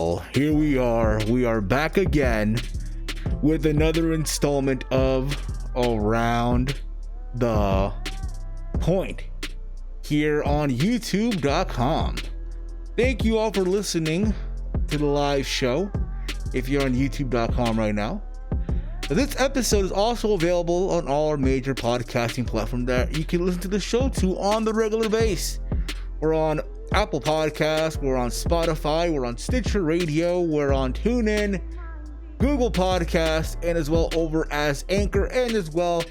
Well, here we are. We are back again with another installment of Around the Point here on YouTube.com. Thank you all for listening to the live show if you're on YouTube.com right now. This episode is also available on all our major podcasting platforms that you can listen to the show to on the regular basis. We're on Apple Podcasts, we're on Spotify, we're on Stitcher Radio, we're on TuneIn, Google Podcasts, and as well over as Anchor, and as well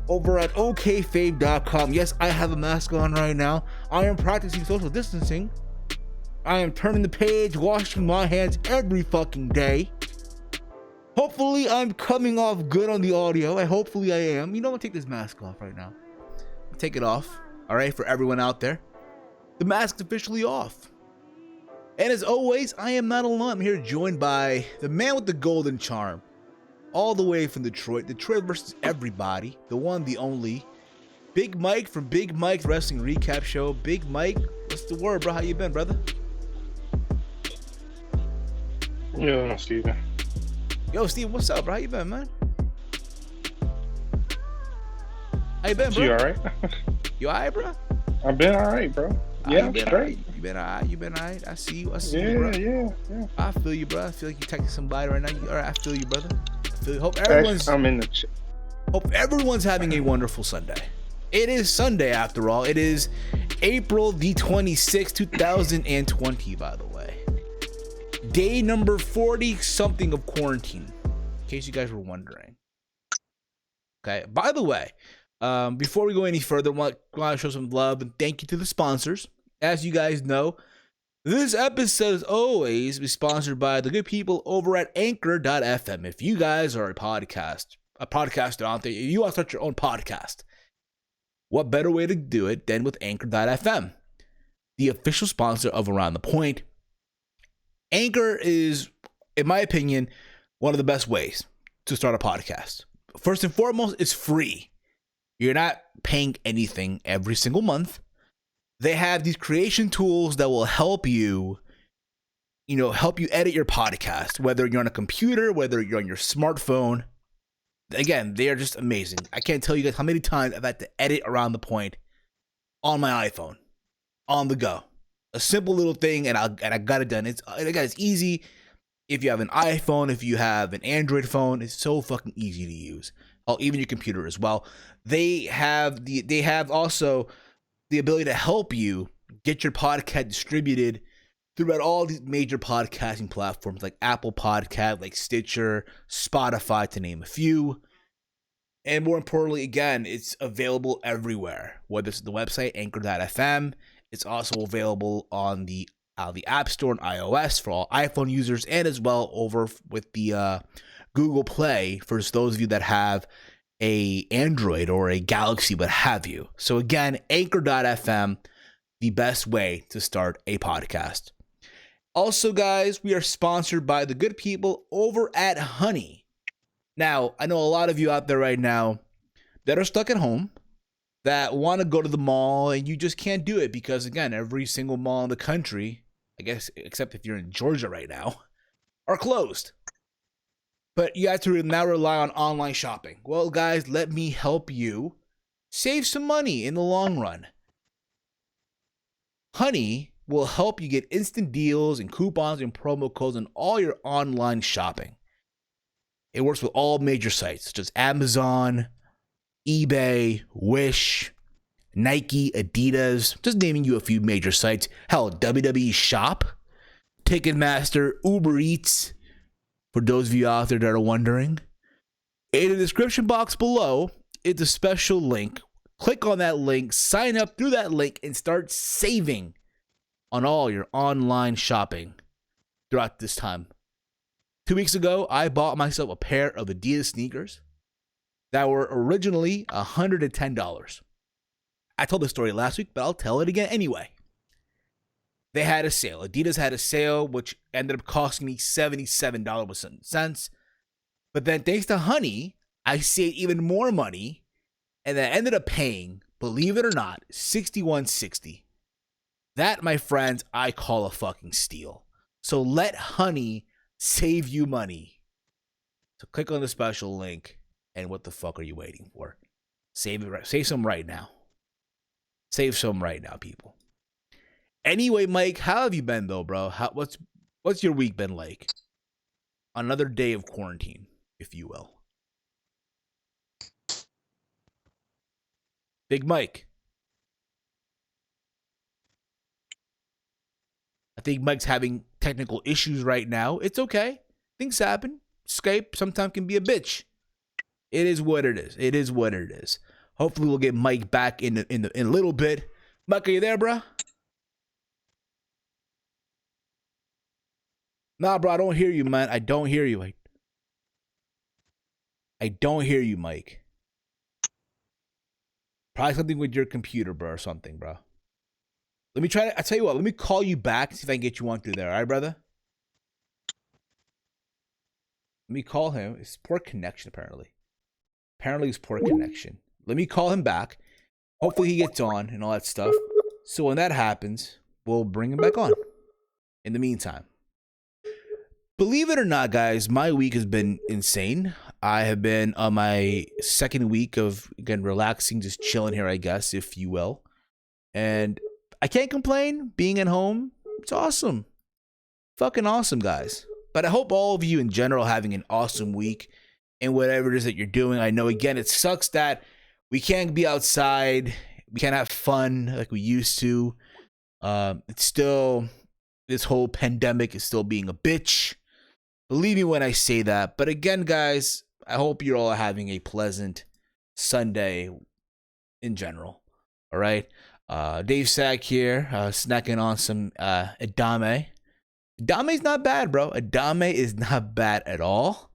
over at okfave.com. Yes, I have a mask on right now. I am practicing social distancing. I am turning the page, washing my hands every fucking day. Hopefully I'm coming off good on the audio, and hopefully I am. You know, I'm gonna take this mask off right now. Take it off, all right, for everyone out there. The mask's officially off. And as always, I am not alone. I'm here joined by the man with the golden charm, all the way from Detroit versus everybody, the one, the only, Big Mike from Big Mike's Wrestling Recap Show. Big Mike, what's the word, bro? How you been, brother? Yo, Steven. Yo, Steve, what's up, bro? How you been, man? How you been, bro? You alright? You alright, bro? I've been alright, bro. Yeah, I'm straight. Right. You been alright? I see you, bro. Yeah. I feel you, bro. I feel like you're texting somebody right now. Alright, I feel you, brother. I feel you. Hope everyone's having a wonderful Sunday. It is Sunday, after all. It is April the 26th, 2020, by the way. Day number 40-something of quarantine, in case you guys were wondering. Okay, by the way, before we go any further, I want to show some love and thank you to the sponsors. As you guys know, this episode is always sponsored by the good people over at Anchor.fm. If you guys are a podcaster out there, if you want to start your own podcast, what better way to do it than with Anchor.fm, the official sponsor of Around the Point. Anchor is, in my opinion, one of the best ways to start a podcast. First and foremost, it's free. You're not paying anything every single month. They have these creation tools that will help you edit your podcast, whether you're on a computer, whether you're on your smartphone. Again, they are just amazing. I can't tell you guys how many times I've had to edit Around the Point on my iPhone, on the go. A simple little thing, and I got it done. It's easy. If you have an iPhone, if you have an Android phone, it's so fucking easy to use. Oh, even your computer as well. They have also the ability to help you get your podcast distributed throughout all these major podcasting platforms like Apple Podcast, like Stitcher, Spotify, to name a few. And more importantly, again, it's available everywhere. Whether it's the website Anchor.fm, it's also available on the App Store and iOS for all iPhone users, and as well over with the Google Play for those of you that have a Android or a Galaxy, what have you. So again, Anchor.fm, the best way to start a podcast. Also, guys, we are sponsored by the good people over at Honey. Now, I know a lot of you out there right now that are stuck at home, that want to go to the mall, and you just can't do it because, again, every single mall in the country, I guess, except if you're in Georgia right now, are closed. But you have to now rely on online shopping. Well, guys, let me help you save some money in the long run. Honey will help you get instant deals and coupons and promo codes on all your online shopping. It works with all major sites such as Amazon, eBay, Wish, Nike, Adidas, just naming you a few major sites. Hell, WWE Shop, Ticketmaster, Uber Eats, for those of you out there that are wondering. In the description box below, it's a special link. Click on that link, sign up through that link, and start saving on all your online shopping throughout this time. 2 weeks ago, I bought myself a pair of Adidas sneakers that were originally $110. I told the story last week, but I'll tell it again anyway. They had a sale. Adidas had a sale, which ended up costing me $77 with some cents. But then thanks to Honey, I saved even more money, and I ended up paying, believe it or not, $61.60. That, my friends, I call a fucking steal. So let honey save you money. So click on the special link, and what the fuck are you waiting for? Save some right now. Save some right now, people. Anyway, Mike, how have you been though, bro? What's your week been like? Another day of quarantine, if you will. Big Mike. I think Mike's having technical issues right now. It's okay. Things happen. Skype sometimes can be a bitch. It is what it is. It is what it is. Hopefully we'll get Mike back in a little bit. Mike, are you there, bro? Nah, bro, I don't hear you, man. I don't hear you. I don't hear you, Mike. Probably something with your computer, bro, or something, bro. Let me try to, I tell you what, let me call you back and see if I can get you on through there. All right, brother? Let me call him. It's poor connection, apparently. Apparently it's poor connection. Let me call him back. Hopefully he gets on and all that stuff. So when that happens, we'll bring him back on. In the meantime. Believe it or not, guys, my week has been insane. I have been on my second week of, again, relaxing, just chilling here, I guess, if you will. And I can't complain. Being at home, it's awesome. Fucking awesome, guys. But I hope all of you in general are having an awesome week in whatever it is that you're doing. I know, again, it sucks that we can't be outside. We can't have fun like we used to. It's still, this whole pandemic is still being a bitch. Believe me when I say that. But again, guys, I hope you're all having a pleasant Sunday in general. All right. Dave Sack here, snacking on some edamame. Adame's not bad, bro. Edamame is not bad at all.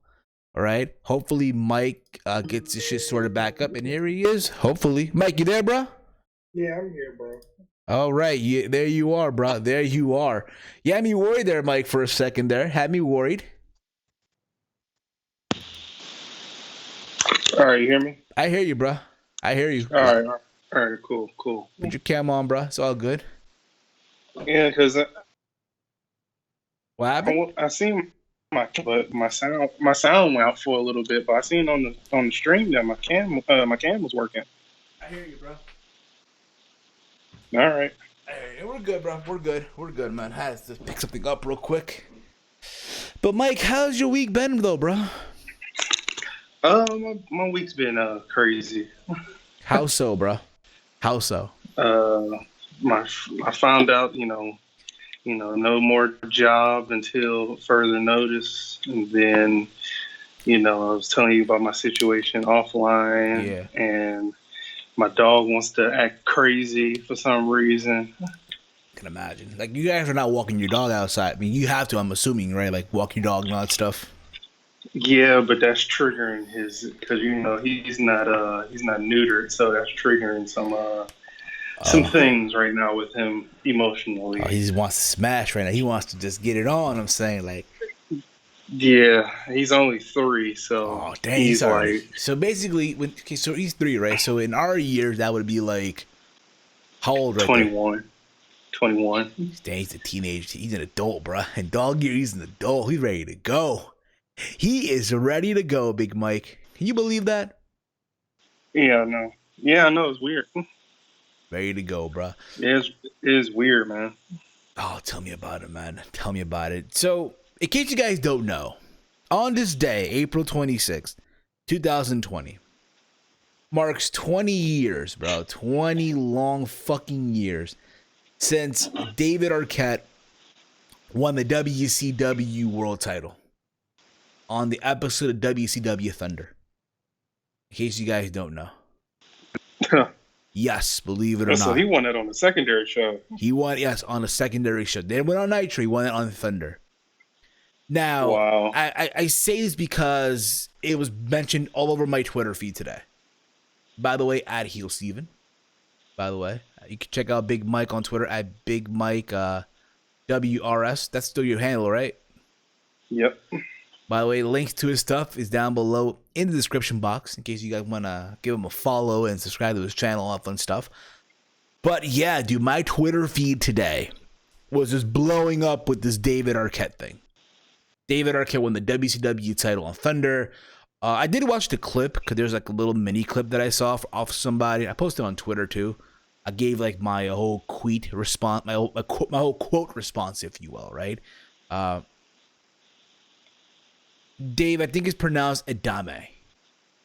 All right. Hopefully Mike gets his shit sorted back up, and here he is. Hopefully, Mike, you there, bro? Yeah, I'm here, bro. All right, there you are, bro. There you are. You had me worried there, Mike, for a second there. Had me worried. All right, you hear me? I hear you, bro. I hear you. All right, cool. Put your cam on, bro. It's all good. Yeah, because what happened? I seen my sound went out for a little bit, but I seen on the stream that my cam was working. I hear you, bro. All right. Hey, we're good, bro. We're good, man. I had to pick something up real quick. But Mike, how's your week been, though, bro? My week's been crazy. How so, bro? How so? I found out, no more job until further notice, and then, I was telling you about my situation offline, yeah. And my dog wants to act crazy for some reason. I can imagine. Like, you guys are not walking your dog outside. I mean, you have to, I'm assuming, right? Like, walk your dog and all that stuff. Yeah, but that's triggering his, because he's not neutered, so that's triggering some things right now with him emotionally. Oh, he just wants to smash right now. He wants to just get it on. I'm saying, like. Yeah, he's only 3, so. Oh, dang, he's like. So basically, so he's 3, right? So in our years, that would be like, how old? Right 21. There? 21. Dang, he's a teenager. He's an adult, bro. In dog year, he's an adult. He's ready to go. He is ready to go, Big Mike. Can you believe that? Yeah, no. Yeah, I know. It's weird. Ready to go, bro. It is weird, man. Oh, tell me about it, man. Tell me about it. So, in case you guys don't know, on this day, April 26th, 2020, marks 20 years, bro. 20 long fucking years since David Arquette won the WCW World Title on the episode of WCW Thunder. In case you guys don't know. Yes, believe it or not. So he won it on the secondary show. He won, yes, on a secondary show. They went on Nitro. He won it on Thunder. Now, wow. I say this because it was mentioned all over my Twitter feed today. By the way, at Heel Steven. By the way, you can check out Big Mike on Twitter at Big Mike WRS. That's still your handle, right? Yep. By the way, links to his stuff is down below in the description box in case you guys want to give him a follow and subscribe to his channel, all that fun stuff. But yeah, dude, my Twitter feed today was just blowing up with this David Arquette thing. David Arquette won the WCW title on Thunder. I did watch the clip because there's like a little mini clip that I saw off somebody. I posted on Twitter too. I gave like my whole tweet response, my whole quote response, if you will, right? Dave, I think it's pronounced Adame,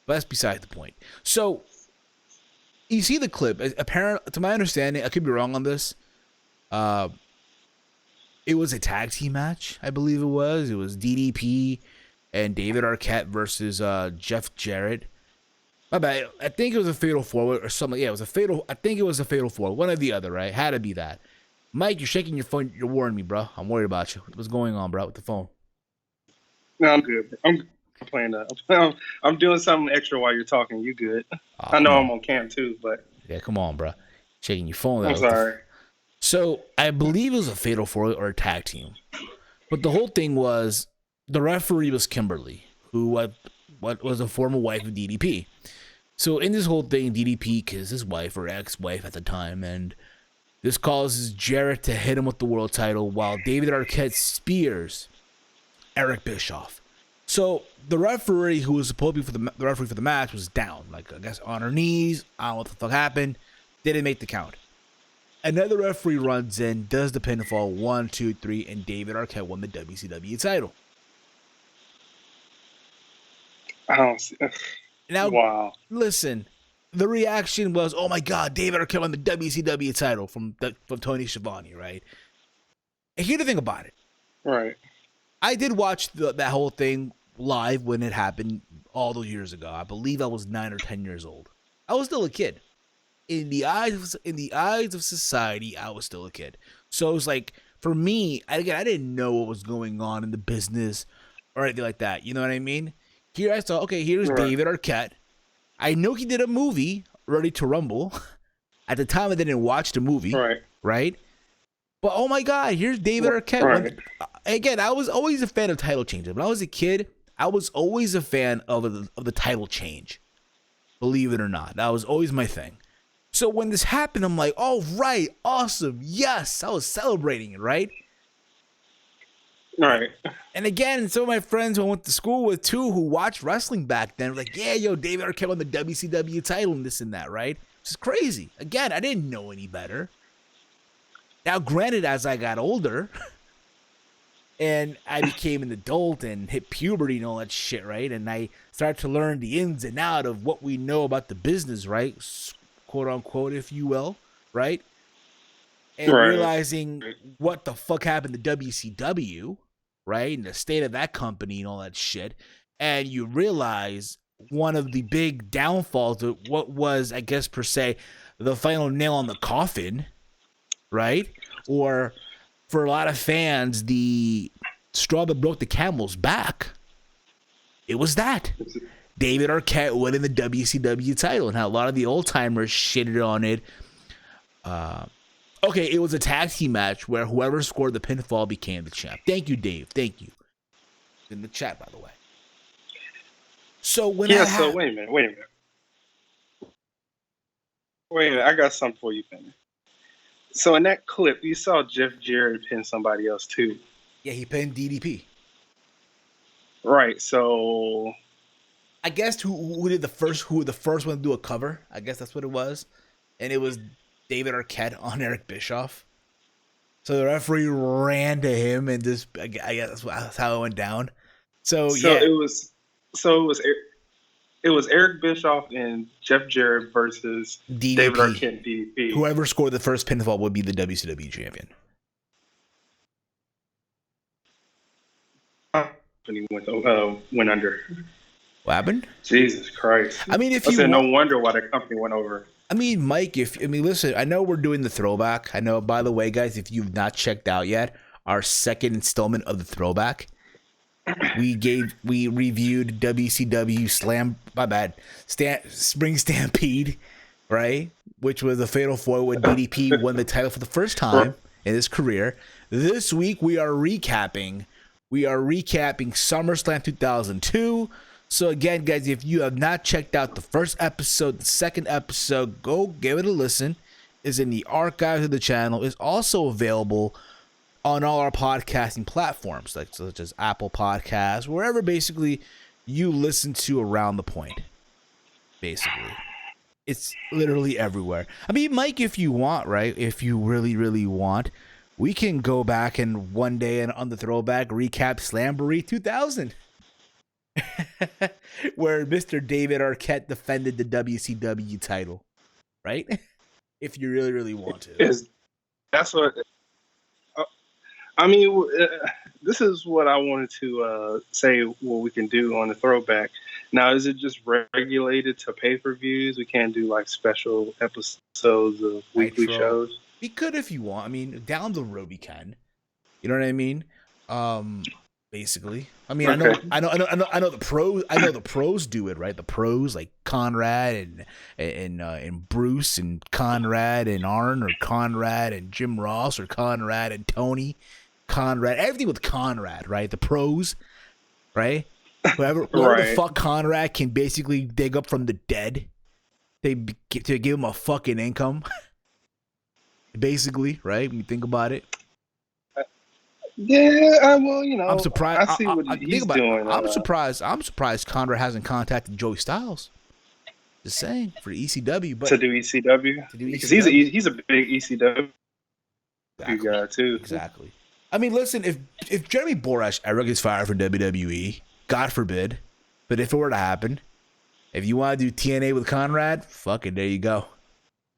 but that's beside the point. So you see the clip. Apparently, to my understanding, I could be wrong on this. It was a tag team match, I believe it was. It was DDP and David Arquette versus Jeff Jarrett. My bad. I think it was a fatal four or something. Yeah, it was a fatal. I think it was a fatal four. One or the other, right? Had to be that. Mike, you're shaking your phone. You're warning me, bro. I'm worried about you. What's going on, bro, with the phone? No, I'm good. I'm playing that. I'm doing something extra while you're talking. You good? I know I'm on cam too, but yeah, come on, bro. Shaking your phone. I'm sorry. So I believe it was a fatal four or a tag team, but the whole thing was the referee was Kimberly, who what was a former wife of DDP. So in this whole thing, DDP kissed his wife or ex-wife at the time, and this causes Jarrett to hit him with the world title while David Arquette spears Eric Bischoff. So the referee, who was supposed to be the referee for the match, was down, like I guess on her knees. I don't know what the fuck happened. Didn't make the count. Another referee runs in, does the pinfall, 1, 2, 3, and David Arquette won the WCW title. I don't see. Now, wow. Listen, the reaction was, "Oh my God, David Arquette won the WCW title" from Tony Schiavone, right? And here's the thing about it. Right. I did watch that whole thing live when it happened all those years ago. I believe I was 9 or 10 years old. I was still a kid. In the eyes of society, I was still a kid. So it was like, for me, I didn't know what was going on in the business or anything like that. You know what I mean? Here I saw, okay, here's David Arquette. I know he did a movie, Ready to Rumble. At the time, I didn't watch the movie. Right? But oh my God, here's David Arquette. Right. Again, I was always a fan of title changes. When I was a kid, I was always a fan of the title change. Believe it or not. That was always my thing. So when this happened, I'm like, oh, right, awesome, yes. I was celebrating it, right? Right. And again, some of my friends who I went to school with, too, who watched wrestling back then, were like, yeah, yo, David Arquette won the WCW title and this and that, right? Which is crazy. Again, I didn't know any better. Now, granted, as I got older and I became an adult and hit puberty and all that shit, right? And I started to learn the ins and outs of what we know about the business, right? Quote unquote, if you will, right? And realizing what the fuck happened to WCW, right? And the state of that company and all that shit. And you realize one of the big downfalls of what was, I guess, per se, the final nail on the coffin, right? Or for a lot of fans, the straw that broke the camel's back, it was that. David Arquette winning the WCW title, and how a lot of the old timers shitted on it. Okay, it was a tag team match where whoever scored the pinfall became the champ. Thank you, Dave. Thank you. In the chat, by the way. So when wait a minute. I got something for you, Penny. So in that clip, you saw Jeff Jarrett pin somebody else too. Yeah, he pinned DDP. Right. So I guess who was the first one to do a cover? I guess that's what it was. And it was David Arquette on Eric Bischoff. So the referee ran to him and just, I guess that's how it went down. So yeah. It was Eric Bischoff and Jeff Jarrett versus DDP. David Arquette and DDP. Whoever scored the first pinfall would be the WCW champion. He went under. What happened? Jesus Christ! I mean, no wonder why the company went over. I mean, Mike, listen, I know we're doing the throwback. I know, by the way, guys, if you've not checked out yet, our second installment of the throwback, we reviewed WCW Spring Stampede, right? Which was a fatal four when DDP won the title for the first time in his career. This week we are recapping SummerSlam 2002. So again, guys, if you have not checked out the first episode, the second episode, go give it a listen. It's in the archives of the channel. It's also available on all our podcasting platforms, like such as Apple Podcasts, wherever basically you listen to Around the Point. Basically, it's literally everywhere. I mean, Mike, if you want, right? If you really, really want, we can go back and one day and on the throwback recap Slamboree 2000, where Mr. David Arquette defended the WCW title, right? If you really, really want to. That's what. I mean, this is what I wanted to say. What we can do on the throwback. Now, is it just regulated to pay-per-views? We can't do like special episodes of weekly shows. We could if you want. I mean, down the road we can. You know what I mean? Basically. I mean, okay. I know the pros. I know the pros do it, right? The pros like Conrad and Bruce and Conrad and Arn, or Conrad and Jim Ross, or Conrad and Tony. Conrad, everything with Conrad, right? The pros, right? Whoever the fuck Conrad can basically dig up from the dead, to give him a fucking income, basically, right? When you think about it. Yeah, well, you know, I'm surprised. I see what he's doing. I'm surprised Conrad hasn't contacted Joey Styles. Just saying, for ECW, but to do ECW, because he's a big ECW guy too. Exactly. I mean, listen, if Jeremy Borash ever gets fired from WWE, God forbid, but if it were to happen, if you want to do TNA with Conrad, fuck it, there you go.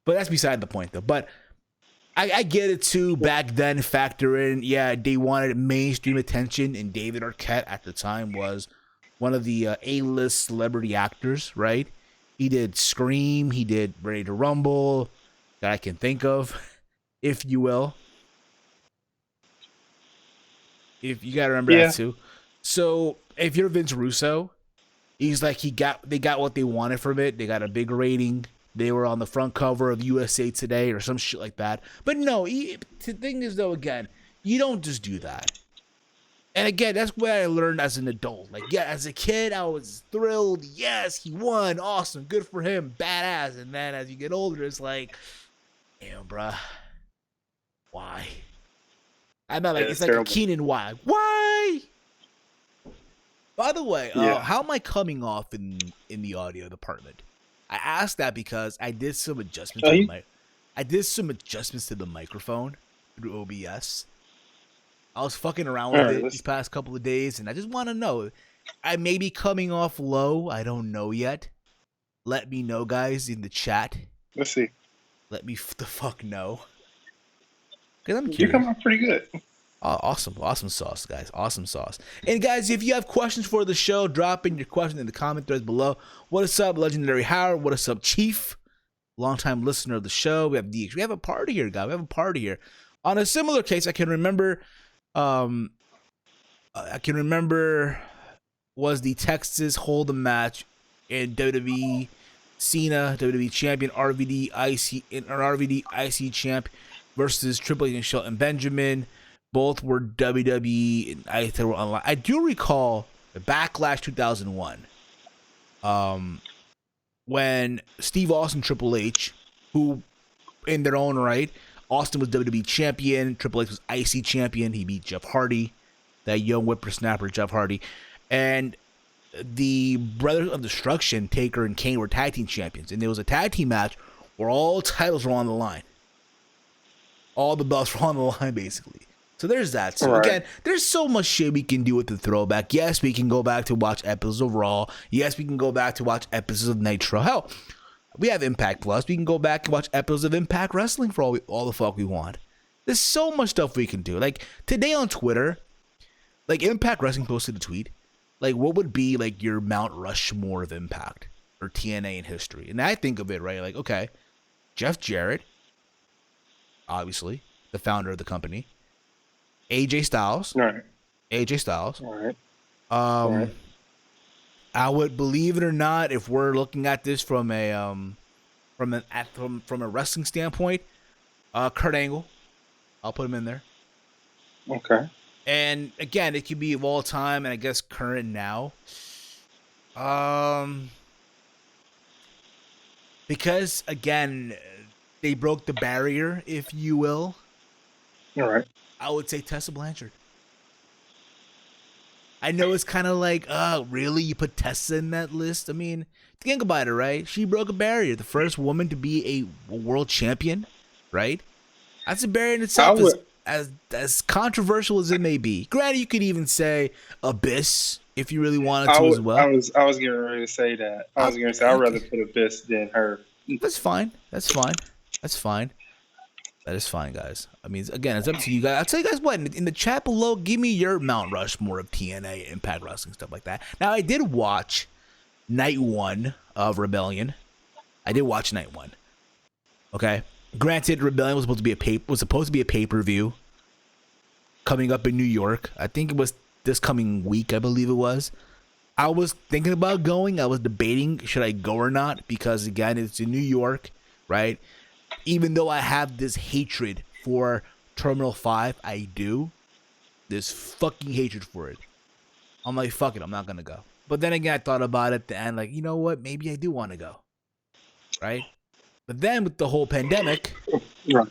But that's beside the point, though. But I get it, too. Back then, factor in, yeah, they wanted mainstream attention, and David Arquette at the time was one of the A-list celebrity actors, right? He did Scream, he did Ready to Rumble, that I can think of, if you will. If you gotta remember that too. So if you're Vince Russo, he's like they got what they wanted from it. They got a big rating. They were on the front cover of USA Today or some shit like that. But no, the thing is though, again, you don't just do that. And again, that's what I learned as an adult. Like, yeah, as a kid, I was thrilled. Yes, he won. Awesome. Good for him. Badass. And then as you get older, it's like, damn, bruh. Why? I'm not like, it's like terrible. A Keenan why? Why? By the way, how am I coming off in the audio department? I asked that because I did some adjustments to the microphone through OBS. I was fucking around with it these past couple of days, and I just want to know. I may be coming off low. I don't know yet. Let me know, guys, in the chat. Let's see. Let me the fuck know. Because I'm curious. You're coming off pretty good. Awesome sauce, guys. Awesome sauce. And guys, if you have questions for the show, drop in your question in the comment threads below. What is up, Legendary Howard? What is up, Chief? Longtime listener of the show. We have DX. We have a party here, guys. We have a party here. On a similar case, I can remember was the Texas Hold'em match in WWE. Cena, WWE champion, RVD IC champ versus Triple H and Shelton Benjamin. Both were WWE, and I think they were online. I do recall the Backlash 2001, when Steve Austin, Triple H, who in their own right, Austin was WWE champion, Triple H was IC champion. He beat Jeff Hardy, that young whippersnapper Jeff Hardy, and the Brothers of Destruction, Taker and Kane, were tag team champions, and there was a tag team match where all titles were on the line. All the belts were on the line, basically. So there's that. So again, there's so much shit we can do with the throwback. Yes, we can go back to watch episodes of Raw. Yes, we can go back to watch episodes of Nitro. Hell, we have Impact Plus. We can go back and watch episodes of Impact Wrestling for all the fuck we want. There's so much stuff we can do. Like today on Twitter, like Impact Wrestling posted a tweet. Like, what would be like your Mount Rushmore of Impact or TNA in history? And I think of it, right? Like, okay, Jeff Jarrett, obviously the founder of the company. AJ Styles. Right. AJ Styles. All right. I would, believe it or not, if we're looking at this from a wrestling standpoint, Kurt Angle. I'll put him in there. Okay. And again, it could be of all time and I guess current now. Because again, they broke the barrier, if you will. All right. I would say Tessa Blanchard. I know it's kind of like, oh, really? You put Tessa in that list? I mean, think about it, right? She broke a barrier. The first woman to be a world champion, right? That's a barrier in itself, as controversial as it may be. Granted, you could even say Abyss if you really wanted to as well. I was getting ready to say that. I was going to say I'd rather put Abyss than her. That's fine. That's fine. That's fine. That is fine, guys. I mean, again, it's up to you guys. I'll tell you guys what, in the chat below, give me your Mount Rushmore of TNA, Impact Wrestling, stuff like that. Now, I did watch Night 1 of Rebellion. I did watch Night 1. Okay? Granted, Rebellion was supposed to be a pay-per-view coming up in New York. I think it was this coming week, I believe it was. I was thinking about going. I was debating, should I go or not? Because, again, it's in New York, right? Even though I have this hatred for Terminal 5, I do. This fucking hatred for it. I'm like, fuck it, I'm not gonna go. But then again, I thought about it at the end, like, you know what? Maybe I do want to go. Right? But then with the whole pandemic, the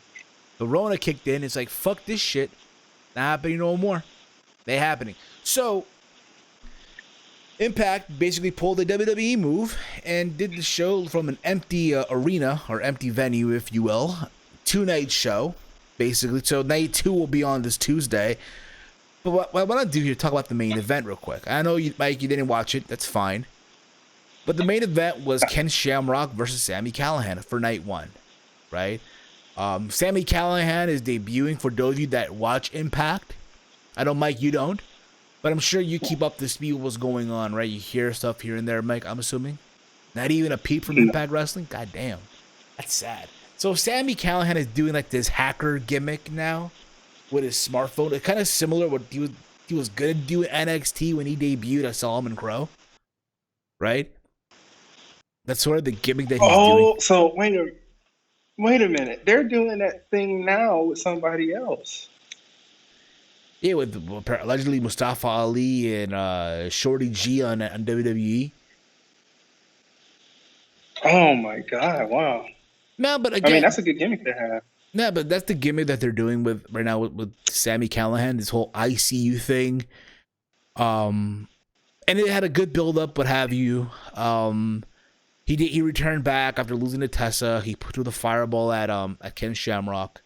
Rona kicked in. It's like, fuck this shit. Not happening no more. They happening. So, Impact basically pulled the WWE move and did the show from an empty arena, or empty venue, if you will. 2-night show, basically. So night 2 will be on this Tuesday. But what I'll do here, talk about the main event real quick. I know, Mike, you didn't watch it. That's fine. But the main event was Ken Shamrock versus Sami Callihan for night 1, right? Sami Callihan is debuting for those of you that watch Impact. I know, Mike, you don't. But I'm sure you keep up to speed with what's going on, right? You hear stuff here and there, Mike, I'm assuming. Not even a peep from Impact Wrestling? God damn. That's sad. So Sami Callihan is doing like this hacker gimmick now with his smartphone. It's kind of similar to what he was going to do at NXT when he debuted as Solomon Crow. Right? That's sort of the gimmick that he's doing. Oh, so wait a minute. They're doing that thing now with somebody else. Yeah, with allegedly Mustafa Ali and Shorty G on WWE. Oh my God! Wow. No, but again, I mean, that's a good gimmick to have. No, but that's the gimmick that they're doing with right now with Sami Callihan. This whole ICU thing, and it had a good build up. What have you? He returned back after losing to Tessa. He threw the fireball at Ken Shamrock.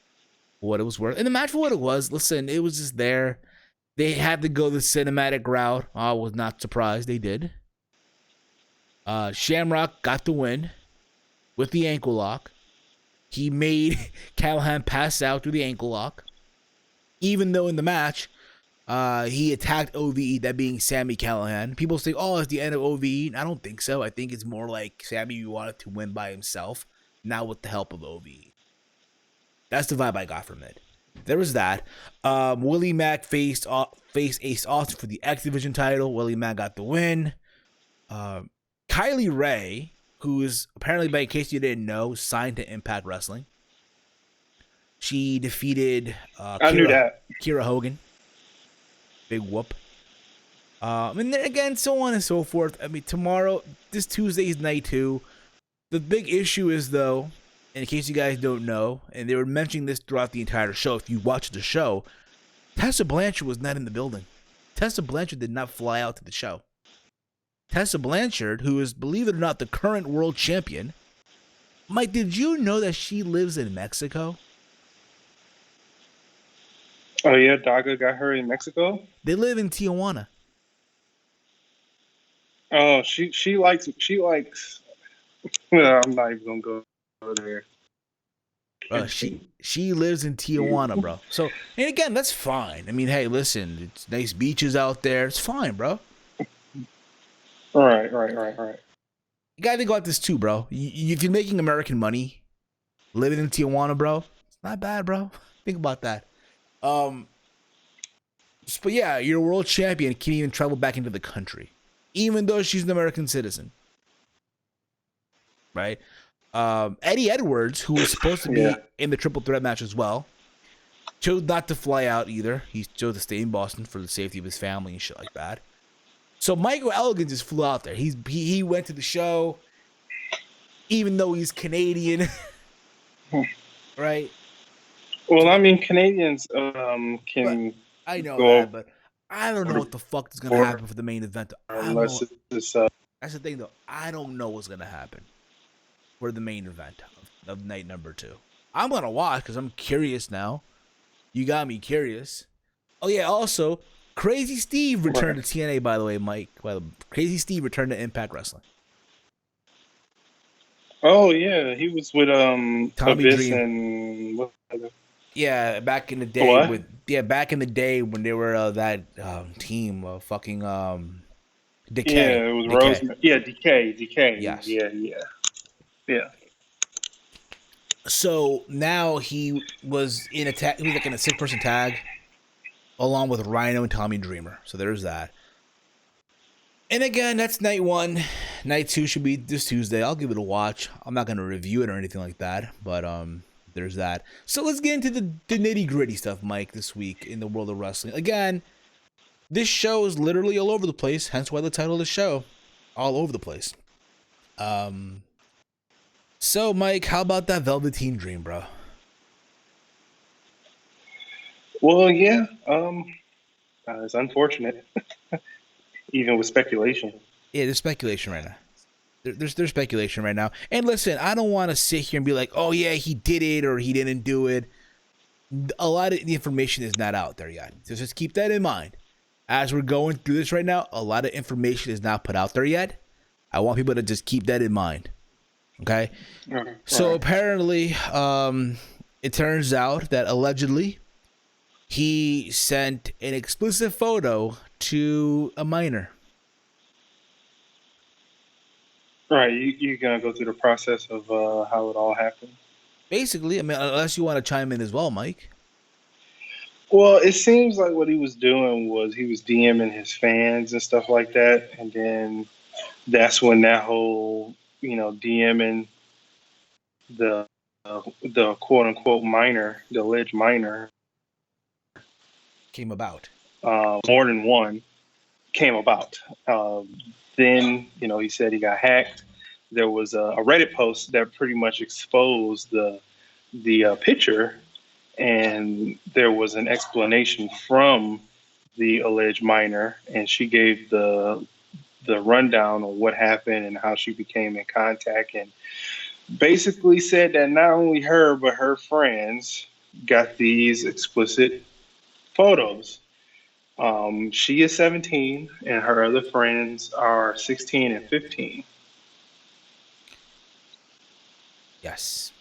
What it was worth. And the match for what it was, listen, it was just there. They had to go the cinematic route. I was not surprised they did. Shamrock got the win with the ankle lock. He made Callihan pass out through the ankle lock. Even though in the match, he attacked OVE, that being Sami Callihan. People say, oh, it's the end of OVE. I don't think so. I think it's more like Sami wanted to win by himself, now with the help of OVE. That's the vibe I got from it. There was that. Willie Mack faced Ace Austin for the X Division title. Willie Mack got the win. Kylie Ray, who is apparently, by in case you didn't know, signed to Impact Wrestling. She defeated Kira Hogan. Big whoop. And then again, so on and so forth. I mean, this Tuesday is night 2. The big issue is, though, in case you guys don't know, and they were mentioning this throughout the entire show, if you watch the show, Tessa Blanchard was not in the building. Tessa Blanchard did not fly out to the show. Tessa Blanchard, who is, believe it or not, the current world champion. Mike, did you know that she lives in Mexico? Oh yeah, Daga got her in Mexico? They live in Tijuana. Oh, she likes well, I'm not even gonna go there. Bro, she lives in Tijuana, bro. So, and again, that's fine. I mean, hey, listen, it's nice beaches out there. It's fine, bro. Right. You gotta think about this too, bro. If you're making American money, living in Tijuana, bro, it's not bad, bro. Think about that. But yeah, you're a world champion, can't even travel back into the country, even though she's an American citizen, right? Eddie Edwards, who was supposed to be in the triple threat match as well, chose not to fly out either. He chose to stay in Boston for the safety of his family and shit like that. So Michael Elgin just flew out there. He went to the show, even though he's Canadian, right? Well, I mean, Canadians But can I know go that, but I don't know what the fuck is gonna over happen for the main event. I don't unless know. it's That's the thing, though. I don't know what's gonna happen for the main event of night number 2. I'm gonna watch because I'm curious now. You got me curious. Oh yeah. Also, Crazy Steve returned to TNA. By the way, Mike. Well, Crazy Steve returned to Impact Wrestling. Oh yeah, he was with Tommy Abyss Dream. and what? Yeah, back in the day back in the day when they were that team fucking Decay. Yeah, it was Decay. Rosemary. Yeah, Decay. Yes. Yeah. So now he was in a tag. He was like in a 6-person tag, along with Rhino and Tommy Dreamer. So there's that. And again, that's night 1. Night 2 should be this Tuesday. I'll give it a watch. I'm not gonna review it or anything like that, but there's that. So let's get into the nitty gritty stuff, Mike. This week in the world of wrestling. Again, this show is literally all over the place. Hence why the title of the show, all over the place. So, Mike, how about that Velveteen Dream, bro? Well, yeah. It's unfortunate, even with speculation. Yeah, there's speculation right now. There's speculation right now. And listen, I don't want to sit here and be like, oh yeah, he did it or he didn't do it. A lot of the information is not out there yet. So just keep that in mind. As we're going through this right now, a lot of information is not put out there yet. I want people to just keep that in mind. Okay? So apparently, it turns out that allegedly he sent an explicit photo to a minor. Right, you're gonna go through the process of how it all happened. Basically, I mean, unless you want to chime in as well, Mike. Well, it seems like what he was doing was he was DMing his fans and stuff like that, and then that's when that whole, DMing the quote unquote minor, the alleged minor, came about. More than one came about. Then, he said he got hacked. There was a Reddit post that pretty much exposed the picture, and there was an explanation from the alleged minor, and she gave the rundown on what happened and how she became in contact, and basically said that not only her but her friends got these explicit photos. She is 17 and her other friends are 16 and 15. Yes.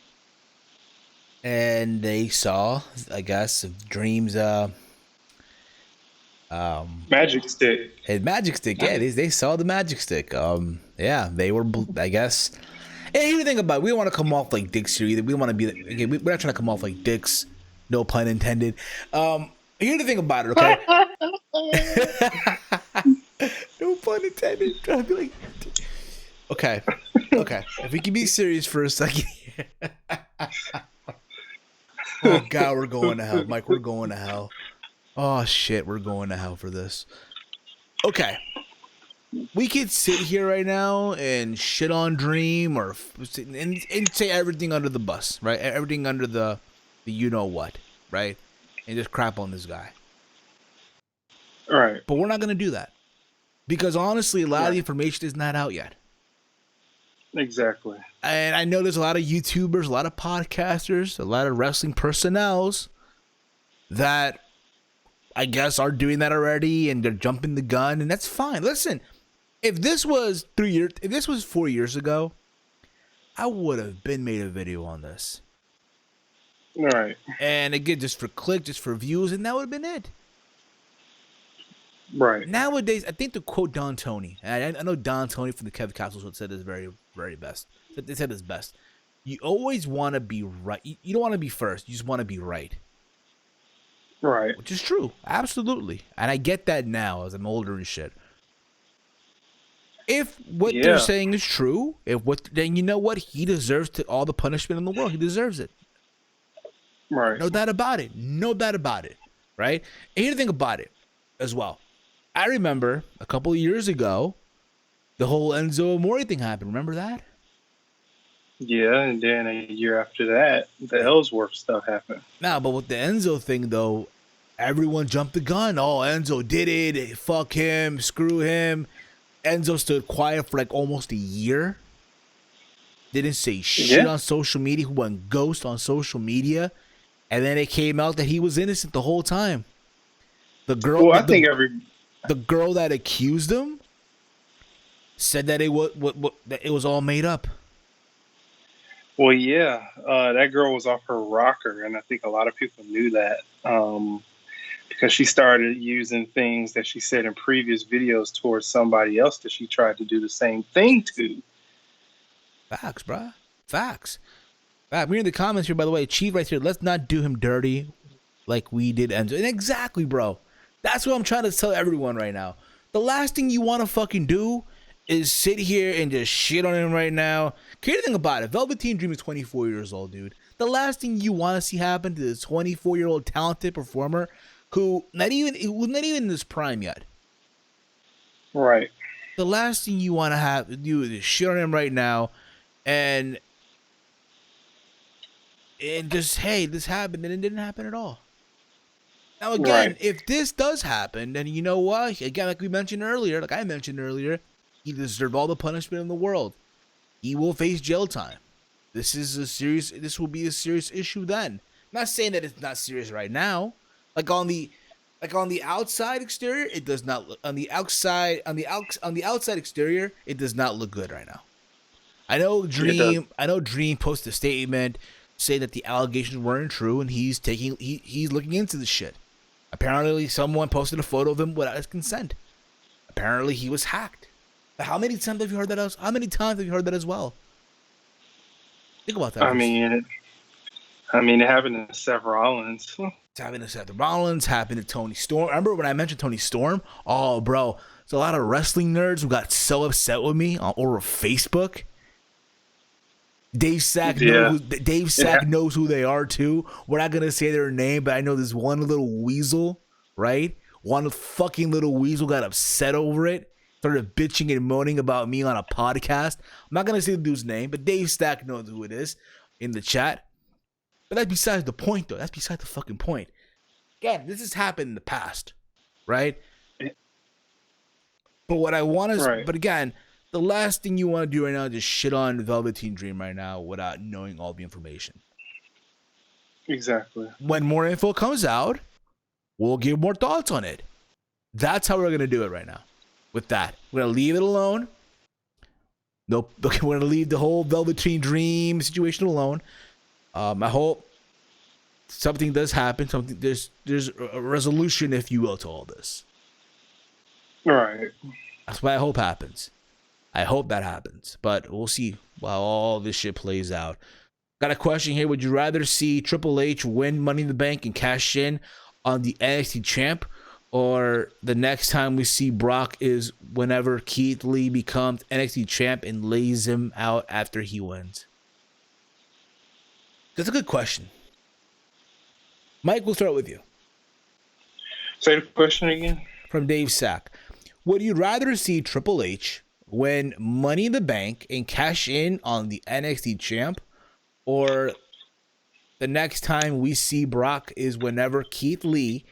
And they saw, I guess, Dream's magic stick. His magic stick, yeah. They saw the magic stick. Yeah, they were, I guess. And here's the thing about it, we don't want to come off like dicks here either. We don't want to be like, okay, we're not trying to come off like dicks, no pun intended. Here's the thing about it, okay? No pun intended. Trying to be like, okay. If we can be serious for a second here. Oh God, we're going to hell, Mike. We're going to hell. Oh shit, we're going to hell for this. Okay, we could sit here right now and shit on Dream and say everything under the bus, right? Everything under the you know what, right? And just crap on this guy. All right. But we're not gonna do that because honestly, a lot of the information is not out yet. Exactly. And I know there's a lot of YouTubers, a lot of podcasters, a lot of wrestling personnels that I guess are doing that already and they're jumping the gun, and that's fine. Listen, if this was 4 years ago, I would have been made a video on this. All right. And again, just for click, just for views, and that would have been it. Right. Nowadays, I think to quote Don Tony, and I know Don Tony from the Kev Capsule said this very, very best. They said this best. You always want to be right. You don't want to be first. You just want to be right. Right. Which is true. Absolutely. And I get that now as I'm older and shit. If what they're saying is true, then you know what? He deserves all the punishment in the world. He deserves it. Right. No doubt about it. Right? And here's the thing about it as well. I remember a couple of years ago, the whole Enzo Amore thing happened. Remember that? Yeah, and then a year after that, the Ellsworth stuff happened. Nah, but with the Enzo thing though, everyone jumped the gun. Oh, Enzo did it. Fuck him. Screw him. Enzo stood quiet for like almost a year. Didn't say shit on social media. Who went ghost on social media, and then it came out that he was innocent the whole time. The girl, well, I think the girl that accused him said that it was all made up. Well, yeah, that girl was off her rocker, and I think a lot of people knew that because she started using things that she said in previous videos towards somebody else that she tried to do the same thing to. Facts, bruh. Facts. We're in the comments here, by the way. Chief right here. Let's not do him dirty like we did Enzo. And exactly, bro. That's what I'm trying to tell everyone right now. The last thing you want to fucking do is sit here and just shit on him right now. Can't think about it. Velveteen Dream is 24 years old, dude. The last thing you want to see happen to this 24-year-old talented performer who was not even in his prime yet. Right. The last thing you want to have to do is shit on him right now, and just, hey, this happened, and it didn't happen at all. Now again, if this does happen, then you know what? Again, like I mentioned earlier, he deserved all the punishment in the world. He will face jail time. This will be a serious issue then. I'm not saying that it's not serious right now. Like on the outside exterior, it does not look on the outside exterior, it does not look good right now. I know Dream posted a statement saying that the allegations weren't true, and he's looking into this shit. Apparently, someone posted a photo of him without his consent. Apparently, he was hacked. But how many times have you heard that? How many times have you heard that as well? Think about that. I mean, it happened to Seth Rollins. It's happened to Seth Rollins. Happened to Tony Storm. Remember when I mentioned Tony Storm? Oh, bro, there's a lot of wrestling nerds who got so upset with me over Facebook. Dave Sack knows who they are too. We're not gonna say their name, but I know this one little weasel, right? One fucking little weasel got upset over it, started bitching and moaning about me on a podcast. I'm not gonna say the dude's name, but Dave Stack knows who it is in the chat. But that's besides the point, though. That's besides the fucking point. Again, this has happened in the past, right? But what I want is, but again, the last thing you want to do right now is just shit on Velveteen Dream right now without knowing all the information. Exactly. When more info comes out, we'll give more thoughts on it. That's how we're going to do it right now. With that, we're going to leave it alone. Nope. Okay, we're going to leave the whole Velveteen Dream situation alone. I hope something does happen. There's a resolution, if you will, to all this. All right. That's what I hope happens. I hope that happens, but we'll see how all this shit plays out. Got a question here. Would you rather see Triple H win Money in the Bank and cash in on the NXT champ, or the next time we see Brock is whenever Keith Lee becomes NXT champ and lays him out after he wins? That's a good question. Mike, we'll start with you. Say the question again. From Dave Sack. Would you rather see Triple H win Money in the Bank and cash in on the NXT champ, or the next time we see Brock is whenever Keith Lee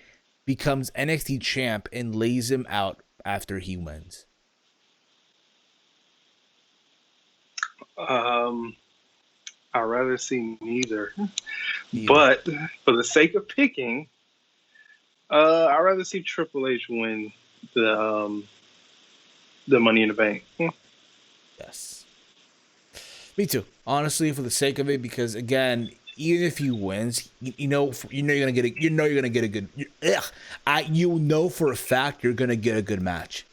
becomes NXT champ and lays him out after he wins? I'd rather see neither. But for the sake of picking, I'd rather see Triple H win the Money in the Bank. Yes. Me too. Honestly, for the sake of it, because again, even if he wins, you know you're gonna get a good. You know for a fact you're gonna get a good match.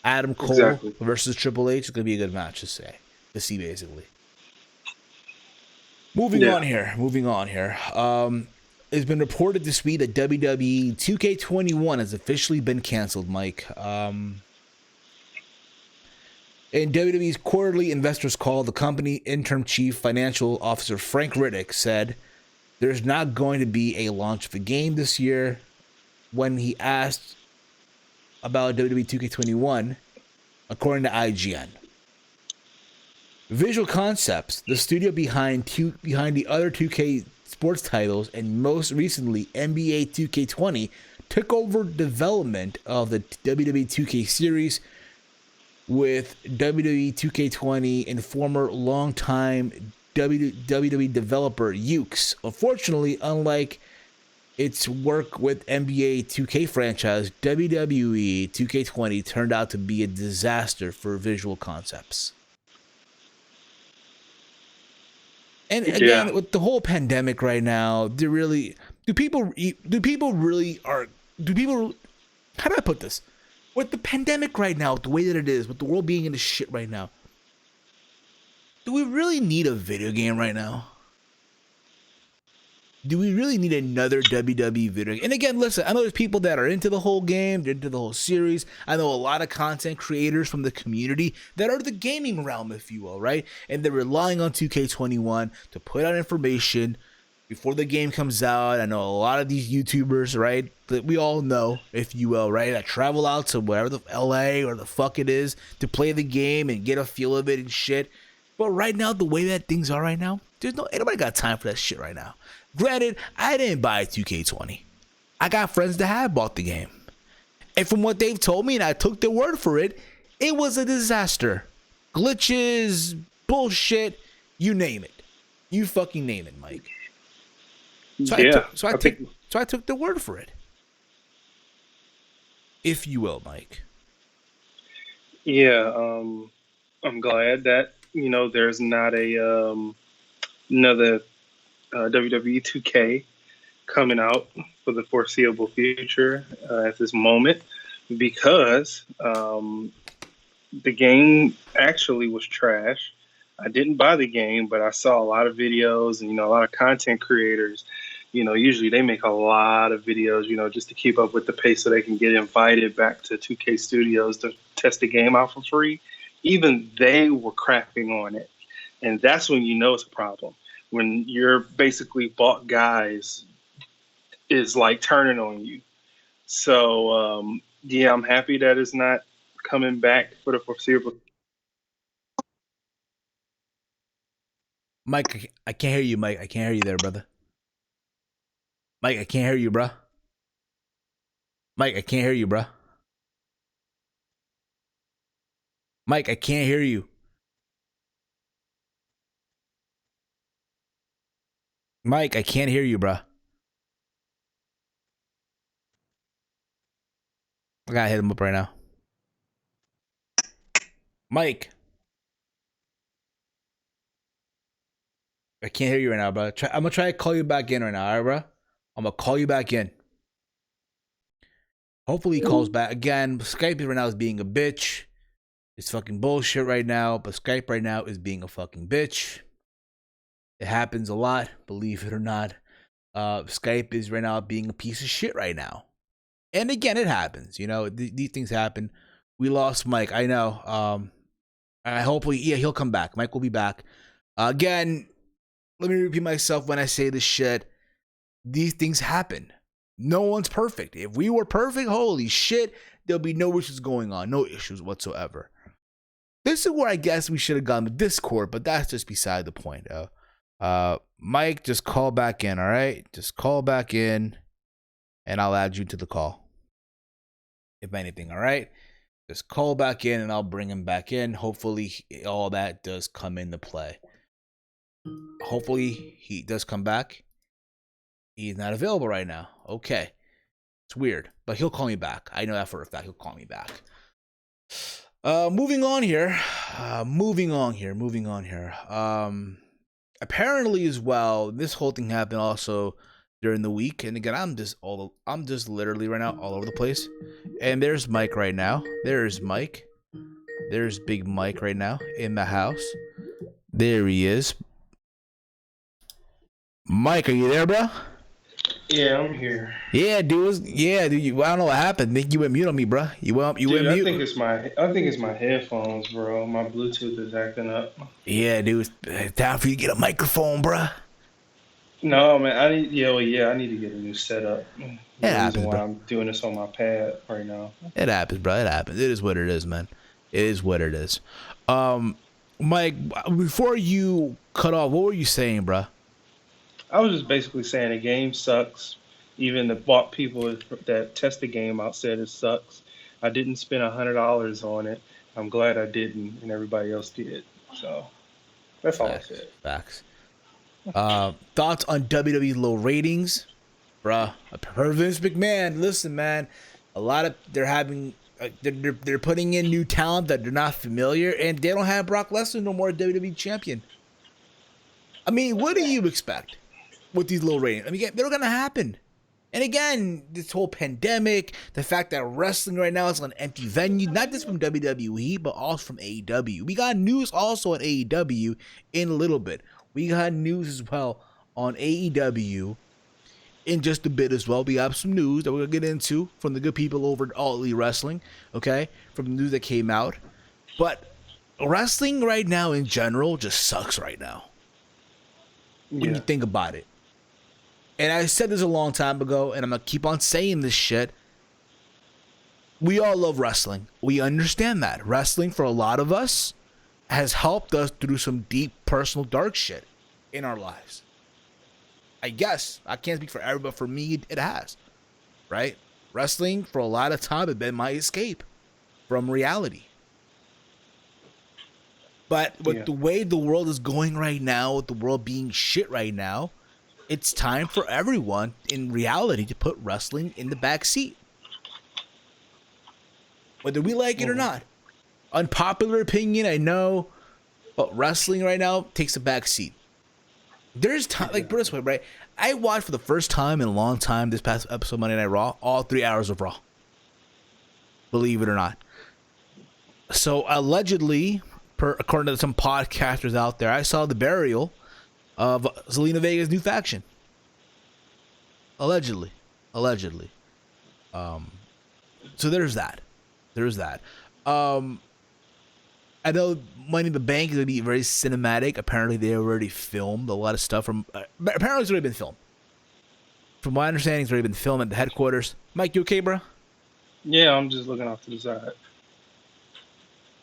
Adam Cole versus Triple H is gonna be a good match to see basically. Moving on here. It's been reported this week that WWE 2K21 has officially been canceled, Mike. In WWE's quarterly investors call, the company interim chief financial officer Frank Riddick said there's not going to be a launch of the game this year. When he asked about WWE 2K21, according to IGN. Visual Concepts, the studio behind the other 2K sports titles and most recently NBA 2K20, took over development of the WWE 2K series with WWE 2K20 and former longtime WWE developer Ukes. Unfortunately, unlike its work with NBA 2K franchise, WWE 2K20 turned out to be a disaster for Visual Concepts. And again, with the whole pandemic right now, do people, how do I put this? With the pandemic right now, the way that it is, with the world being in the shit right now, do we really need a video game right now? Do we really need another WWE video game? And again, listen, I know there's people that are into the whole game, they're into the whole series. I know a lot of content creators from the community that are the gaming realm, if you will, right? And they're relying on 2K21 to put out information before the game comes out. I know a lot of these YouTubers, right, that we all know, if you will, right, that travel out to wherever the LA or the fuck it is to play the game and get a feel of it and shit. But right now, the way that things are right now, ain't nobody got time for that shit right now. Granted, I didn't buy 2K20. I got friends that have bought the game. And from what they've told me, and I took their word for it, it was a disaster. Glitches, bullshit, you name it. You fucking name it, Mike. So I took their word for it. If you will, Mike. Yeah, I'm glad that, there's not another WWE 2K coming out for the foreseeable future at this moment, because the game actually was trash. I didn't buy the game, but I saw a lot of videos and, a lot of content creators. Usually they make a lot of videos, just to keep up with the pace so they can get invited back to 2K Studios to test the game out for free. Even they were crapping on it. And that's when it's a problem. When your basically bought guys is like turning on you. So, I'm happy that it's not coming back for the foreseeable. Mike, I can't hear you, Mike. I can't hear you there, brother. Mike, I can't hear you, bruh. Mike, I can't hear you, bruh. Mike, I can't hear you. Mike, I can't hear you, bruh. I gotta hit him up right now. Mike. I can't hear you right now, bro. I'm gonna try to call you back in right now, alright, bro? I'm gonna call you back in. Hopefully he calls back. Again, Skype right now is being a bitch. It's fucking bullshit right now, but Skype right now is being a fucking bitch. It happens a lot, believe it or not. Skype is right now being a piece of shit right now. And again, it happens. These things happen. We lost Mike, I know. Hopefully, he'll come back. Mike will be back. Again, let me repeat myself when I say this shit. These things happen. No one's perfect. If we were perfect, holy shit, there'll be no issues going on. No issues whatsoever. This is where I guess we should have gone to Discord, but that's just beside the point. Mike, just call back in, all right? Just call back in, and I'll add you to the call. If anything, all right? Just call back in, and I'll bring him back in. Hopefully, all that does come into play. Hopefully, he does come back. He's not available right now. Okay. It's weird, but he'll call me back. I know that for a fact. He'll call me back. Moving on here. Apparently as well, this whole thing happened also during the week. And again, I'm just literally right now all over the place. And there's Mike right now. There's Mike. There's Big Mike right now in the house. There he is. Mike, are you there, bro? Yeah, I'm here. Yeah, dude. I don't know what happened. Think you went mute on me, bro. You went mute. I think it's my headphones, bro. My Bluetooth is acting up. Yeah, dude. It's time for you to get a microphone, bro. No, man. I need to get a new setup. It happens, why bro. I'm doing this on my pad right now. It happens, bro. It happens. It is what it is, man. It is what it is. Mike, before you cut off, what were you saying, bruh? I was just basically saying the game sucks. Even the people that test the game out said it sucks. I didn't spend $100 on it. I'm glad I didn't, and everybody else did. So that's all I said. Facts. Thoughts on WWE low ratings, bruh? Per Vince McMahon, listen, man. A lot of they're putting in new talent that they're not familiar, and they don't have Brock Lesnar no more WWE champion. I mean, what do you expect with these low ratings? I mean, they're gonna happen. And again, this whole pandemic, the fact that wrestling right now is an empty venue, not just from WWE, but also from AEW. We got news also on AEW in a little bit. We got news as well on AEW in just a bit as well. We have some news that we're going to get into from the good people over at All Elite Wrestling, okay, from the news that came out. But wrestling right now in general just sucks right now when you think about it. And I said this a long time ago, and I'm going to keep on saying this shit. We all love wrestling. We understand that. Wrestling, for a lot of us, has helped us through some deep, personal, dark shit in our lives. I guess. I can't speak for everybody, but for me, it has. Right? Wrestling, for a lot of time, has been my escape from reality. But with the way the world is going right now, with the world being shit right now, it's time for everyone in reality to put wrestling in the back seat. Whether we like it or not. Unpopular opinion, I know, but wrestling right now takes a back seat. There's time, like, this way, right? I watched for the first time in a long time this past episode of Monday Night Raw, all 3 hours of Raw. Believe it or not. So, allegedly, according to some podcasters out there, I saw the burial of Zelina Vega's new faction. Allegedly. So there's that. I know Money in the Bank is going to be very cinematic. Apparently, they already filmed a lot of stuff from. Apparently, it's already been filmed. From my understanding, it's already been filmed at the headquarters. Mike, you okay, bro? Yeah, I'm just looking off to the side.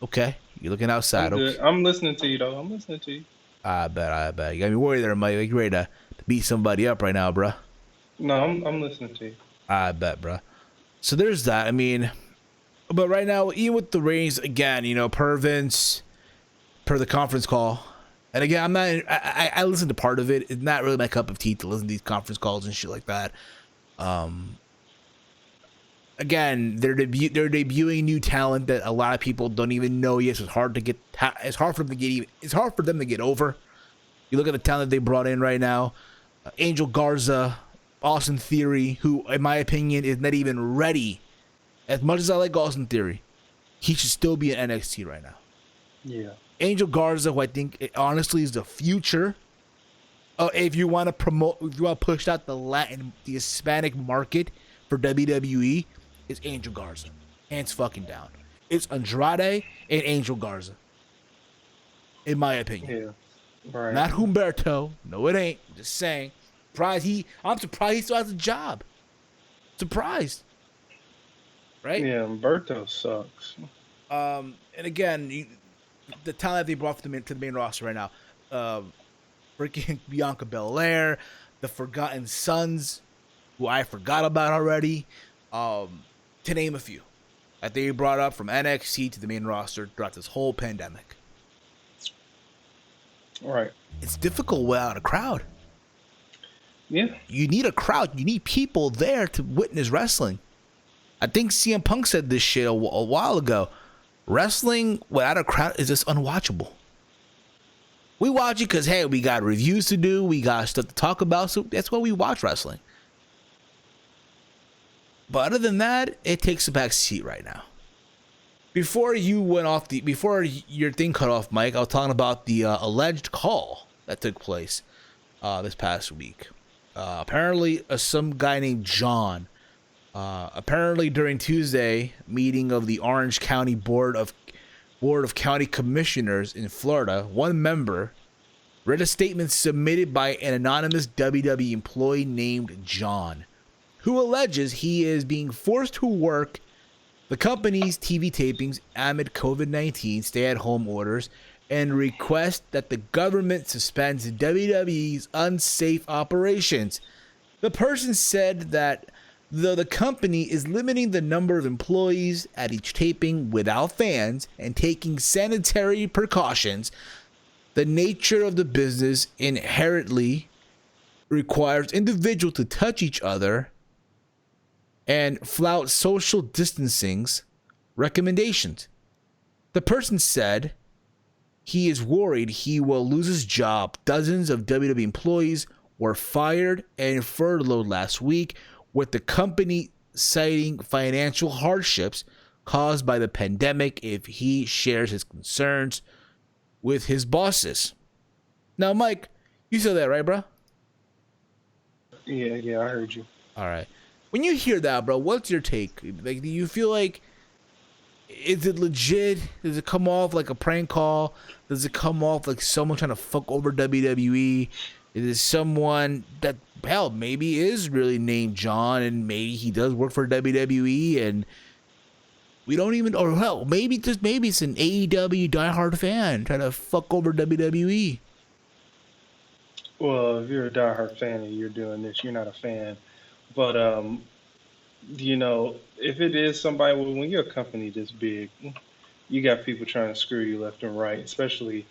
Okay, you're looking outside. Okay. I'm listening to you, though. I'm listening to you. I bet. You got me worried there, Mike. You ready to beat somebody up right now, bro? No, I'm listening to you. I bet, bro. So there's that. I mean, but right now, even with the ratings, again, per Vince, per the conference call, and again, I'm not. I listened to part of it. It's not really my cup of tea to listen to these conference calls and shit like that. Again, they're debuting new talent that a lot of people don't even know yet. So it's hard to get. It's hard for them to get. It's hard for them to get over. You look at the talent they brought in right now: Angel Garza, Austin Theory, who, in my opinion, is not even ready. As much as I like Austin Theory, he should still be in NXT right now. Yeah. Angel Garza, who I think honestly is the future. If you want to promote, if you want to push out the Hispanic market for WWE, it's Angel Garza. Hands fucking down. It's Andrade and Angel Garza. In my opinion. Yeah. Right. Not Humberto. No, it ain't. I'm just saying. I'm surprised he still has a job. Surprised. Right? Yeah, Humberto sucks. And again, the talent they brought to the main roster right now. Freaking Bianca Belair, the Forgotten Sons, who I forgot about already. To name a few that they brought up from NXT to the main roster throughout this whole pandemic. Right. It's difficult without a crowd. Yeah. You need a crowd. You need people there to witness wrestling. I think CM Punk said this shit a while ago. Wrestling without a crowd is just unwatchable. We watch it because, hey, we got reviews to do. We got stuff to talk about. So that's why we watch wrestling. But other than that, it takes a back seat right now. Before your thing cut off, Mike, I was talking about the alleged call that took place this past week. Apparently, some guy named John, apparently during Tuesday meeting of the Orange County Board of County Commissioners in Florida, one member read a statement submitted by an anonymous WWE employee named John, who alleges he is being forced to work the company's TV tapings amid COVID-19 stay-at-home orders and request that the government suspends WWE's unsafe operations. The person said that though the company is limiting the number of employees at each taping without fans and taking sanitary precautions, the nature of the business inherently requires individuals to touch each other and flout social distancing's recommendations. The person said he is worried he will lose his job. Dozens of WWE employees were fired and furloughed last week, with the company citing financial hardships caused by the pandemic if he shares his concerns with his bosses. Now, Mike, you saw that, right, bro? Yeah, I heard you. All right. When you hear that, bro, what's your take? Like, do you feel like, is it legit? Does it come off like a prank call? Does it come off like someone trying to fuck over WWE? Is it someone that, hell, maybe is really named John and maybe he does work for WWE and we don't even, or hell, maybe it's an AEW diehard fan trying to fuck over WWE? Well, if you're a diehard fan and you're doing this, you're not a fan. But if it is somebody, when you're a company this big, you got people trying to screw you left and right, especially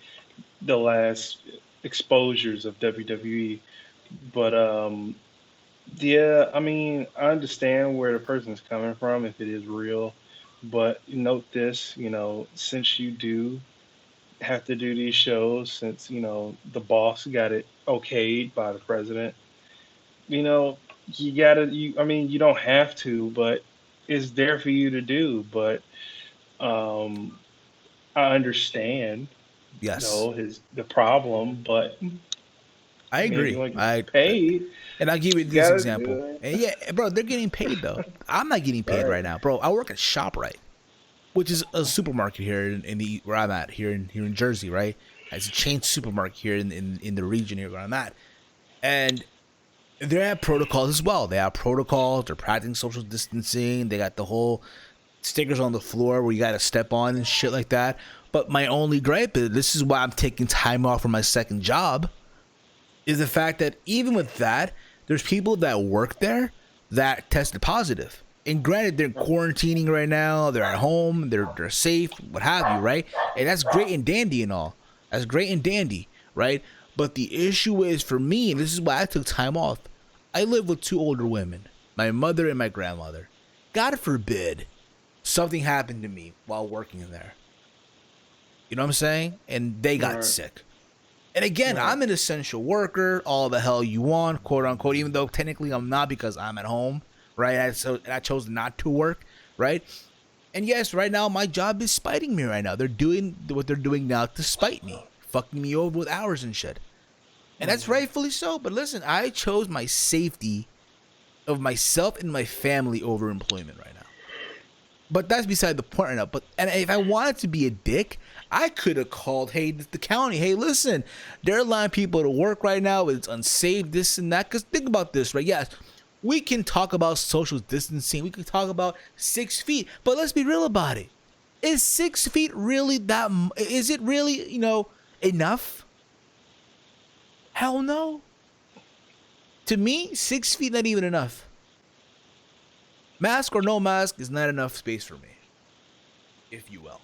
the last exposures of WWE. But yeah, I mean, I understand where the person's coming from if it is real. But note this, since you do have to do these shows, since, the boss got it okayed by the president, you don't have to, but it's there for you to do. But I understand, yes, the problem, but I agree. I paid. And I'll give you this example. And yeah, bro, they're getting paid though. I'm not getting paid right now, bro. I work at ShopRite, which is a supermarket here in the where I'm at here in Jersey, right? It's a chain supermarket here in the region here where I'm at, and they have protocols as well. They have protocols. They're practicing social distancing. They got the whole stickers on the floor where you got to step on and shit like that. But my only gripe is, this is why I'm taking time off from my second job, is the fact that even with that, there's people that work there that tested positive. And granted, they're quarantining right now. They're at home. They're safe, what have you, right? And that's great and dandy and all. That's great and dandy, right? But the issue is, for me, and this is why I took time off, I live with two older women, my mother and my grandmother. God forbid something happened to me while working there. You know what I'm saying? And they got sick. And again, I'm an essential worker, all the hell you want, quote unquote, even though technically I'm not because I'm at home, right? So I chose not to work, right? And yes, right now my job is spiting me right now. They're doing what they're doing now to spite me, fucking me over with hours and shit. And that's rightfully so. But listen, I chose my safety of myself and my family over employment right now. But that's beside the point right now. And if I wanted to be a dick, I could have called, the county, hey, listen, they're allowing people to work right now. It's unsafe, this and that. Because think about this, right? Yes, we can talk about social distancing. We can talk about 6 feet. But let's be real about it. Is 6 feet really that? Is it really, enough? Hell no. To me, 6 feet not even enough. Mask or no mask is not enough space for me, if you will.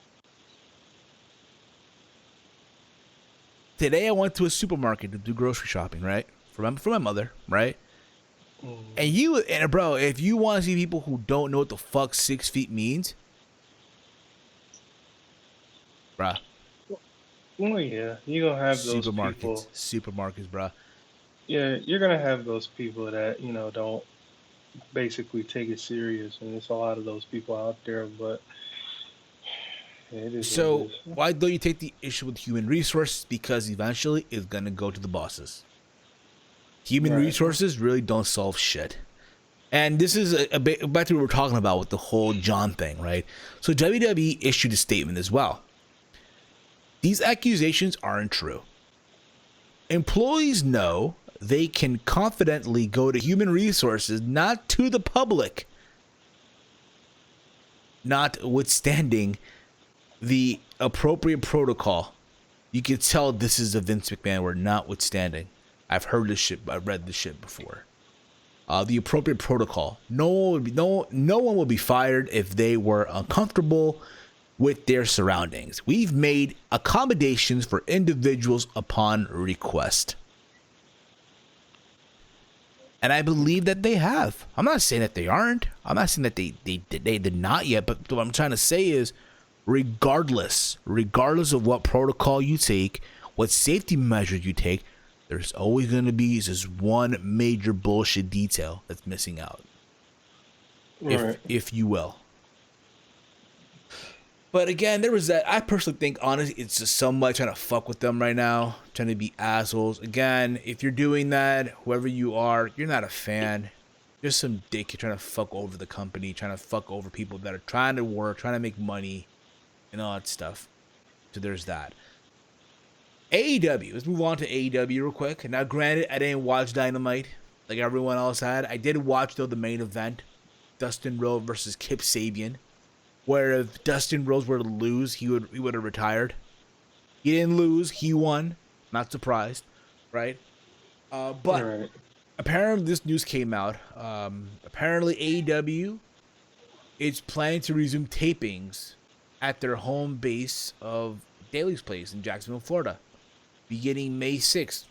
Today I went to a supermarket to do grocery shopping, right? For my mother, right? And bro, if you want to see people who don't know what the fuck 6 feet means, bruh. Well, yeah, you're gonna have those people. Supermarkets, bruh. Yeah, you're gonna have those people that don't basically take it serious, and there's a lot of those people out there. But it is. So why don't you take the issue with human resources? Because eventually it's gonna go to the bosses. Human resources really don't solve shit. And this is a bit back to what we were talking about with the whole John thing, right? So WWE issued a statement as well. These accusations aren't true. Employees know they can confidently go to human resources, not to the public, notwithstanding the appropriate protocol You can tell this is a Vince McMahon word, notwithstanding. I've heard this shit. I've read this shit before. The appropriate protocol. No one would be fired if they were uncomfortable with their surroundings. We've made accommodations for individuals upon request. And I believe that they have. I'm not saying that they aren't. I'm not saying that they did not yet. But what I'm trying to say is, regardless of what protocol you take, what safety measures you take, there's always going to be just one major bullshit detail that's missing out. Right. If you will. But again, there was that. I personally think, honestly, it's just somebody trying to fuck with them right now, trying to be assholes. Again, if you're doing that, whoever you are, you're not a fan. You're some dick. You're trying to fuck over the company, trying to fuck over people that are trying to work, trying to make money, and all that stuff. So there's that. AEW. Let's move on to AEW real quick. Now, granted, I didn't watch Dynamite like everyone else had. I did watch, though, the main event, Dustin Rhodes versus Kip Sabian, where if Dustin Rhodes were to lose, he would have retired. He didn't lose. He won. Not surprised, right? But apparently this news came out. Apparently AEW is planning to resume tapings at their home base of Daly's Place in Jacksonville, Florida, beginning May 6th,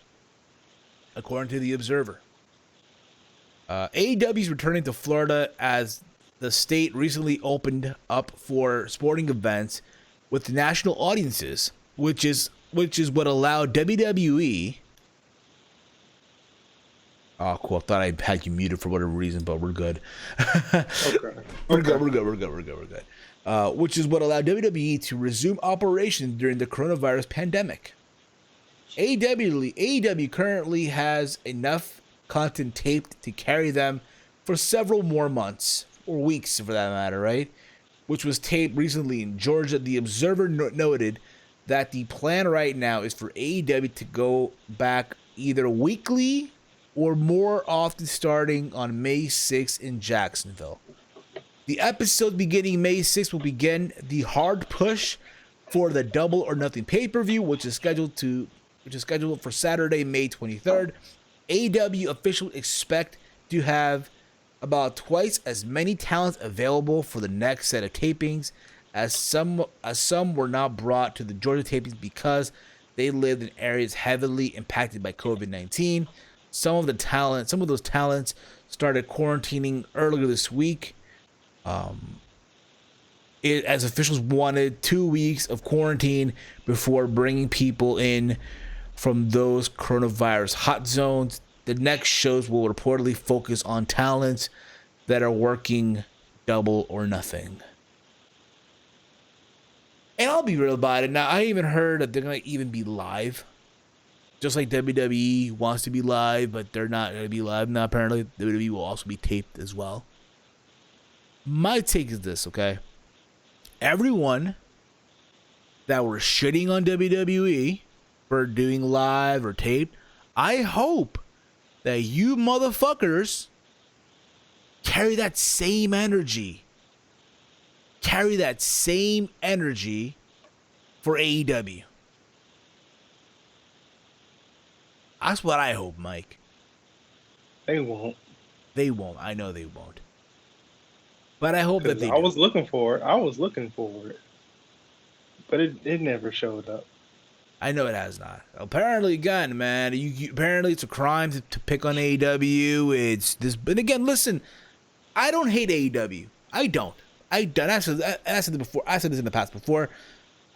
according to The Observer. AEW is returning to Florida as the state recently opened up for sporting events with national audiences, which is what allowed WWE. Oh, cool. I thought I had you muted for whatever reason, but we're good. Okay. We're good. Which is what allowed WWE to resume operations during the coronavirus pandemic. AEW currently has enough content taped to carry them for several more months, or weeks for that matter, right? Which was taped recently in Georgia. The Observer noted that the plan right now is for AEW to go back either weekly or more often starting on May 6th in Jacksonville. The episode beginning May 6th will begin the hard push for the Double or Nothing pay-per-view, which is scheduled for Saturday, May 23rd. AEW officials expect to have about twice as many talents available for the next set of tapings, as some were not brought to the Georgia tapings because they lived in areas heavily impacted by COVID-19. Some of those talents started quarantining earlier this week. As officials wanted 2 weeks of quarantine before bringing people in from those coronavirus hot zones. The next shows will reportedly focus on talents that are working Double or Nothing. And I'll be real about it. Now, I even heard that they're going to even be live. Just like WWE wants to be live, but they're not going to be live now. Apparently, WWE will also be taped as well. My take is this, okay? Everyone that were shitting on WWE for doing live or taped, I hope that you motherfuckers carry that same energy. Carry that same energy for AEW. That's what I hope, Mike. They won't. They won't. I know they won't. But I hope that they do. I was looking for it. But it never showed up. I know it has not. Apparently, again, man, apparently it's a crime to pick on AEW. It's this, but again, listen, I don't hate AEW. I don't. I said it before. I said this in the past before.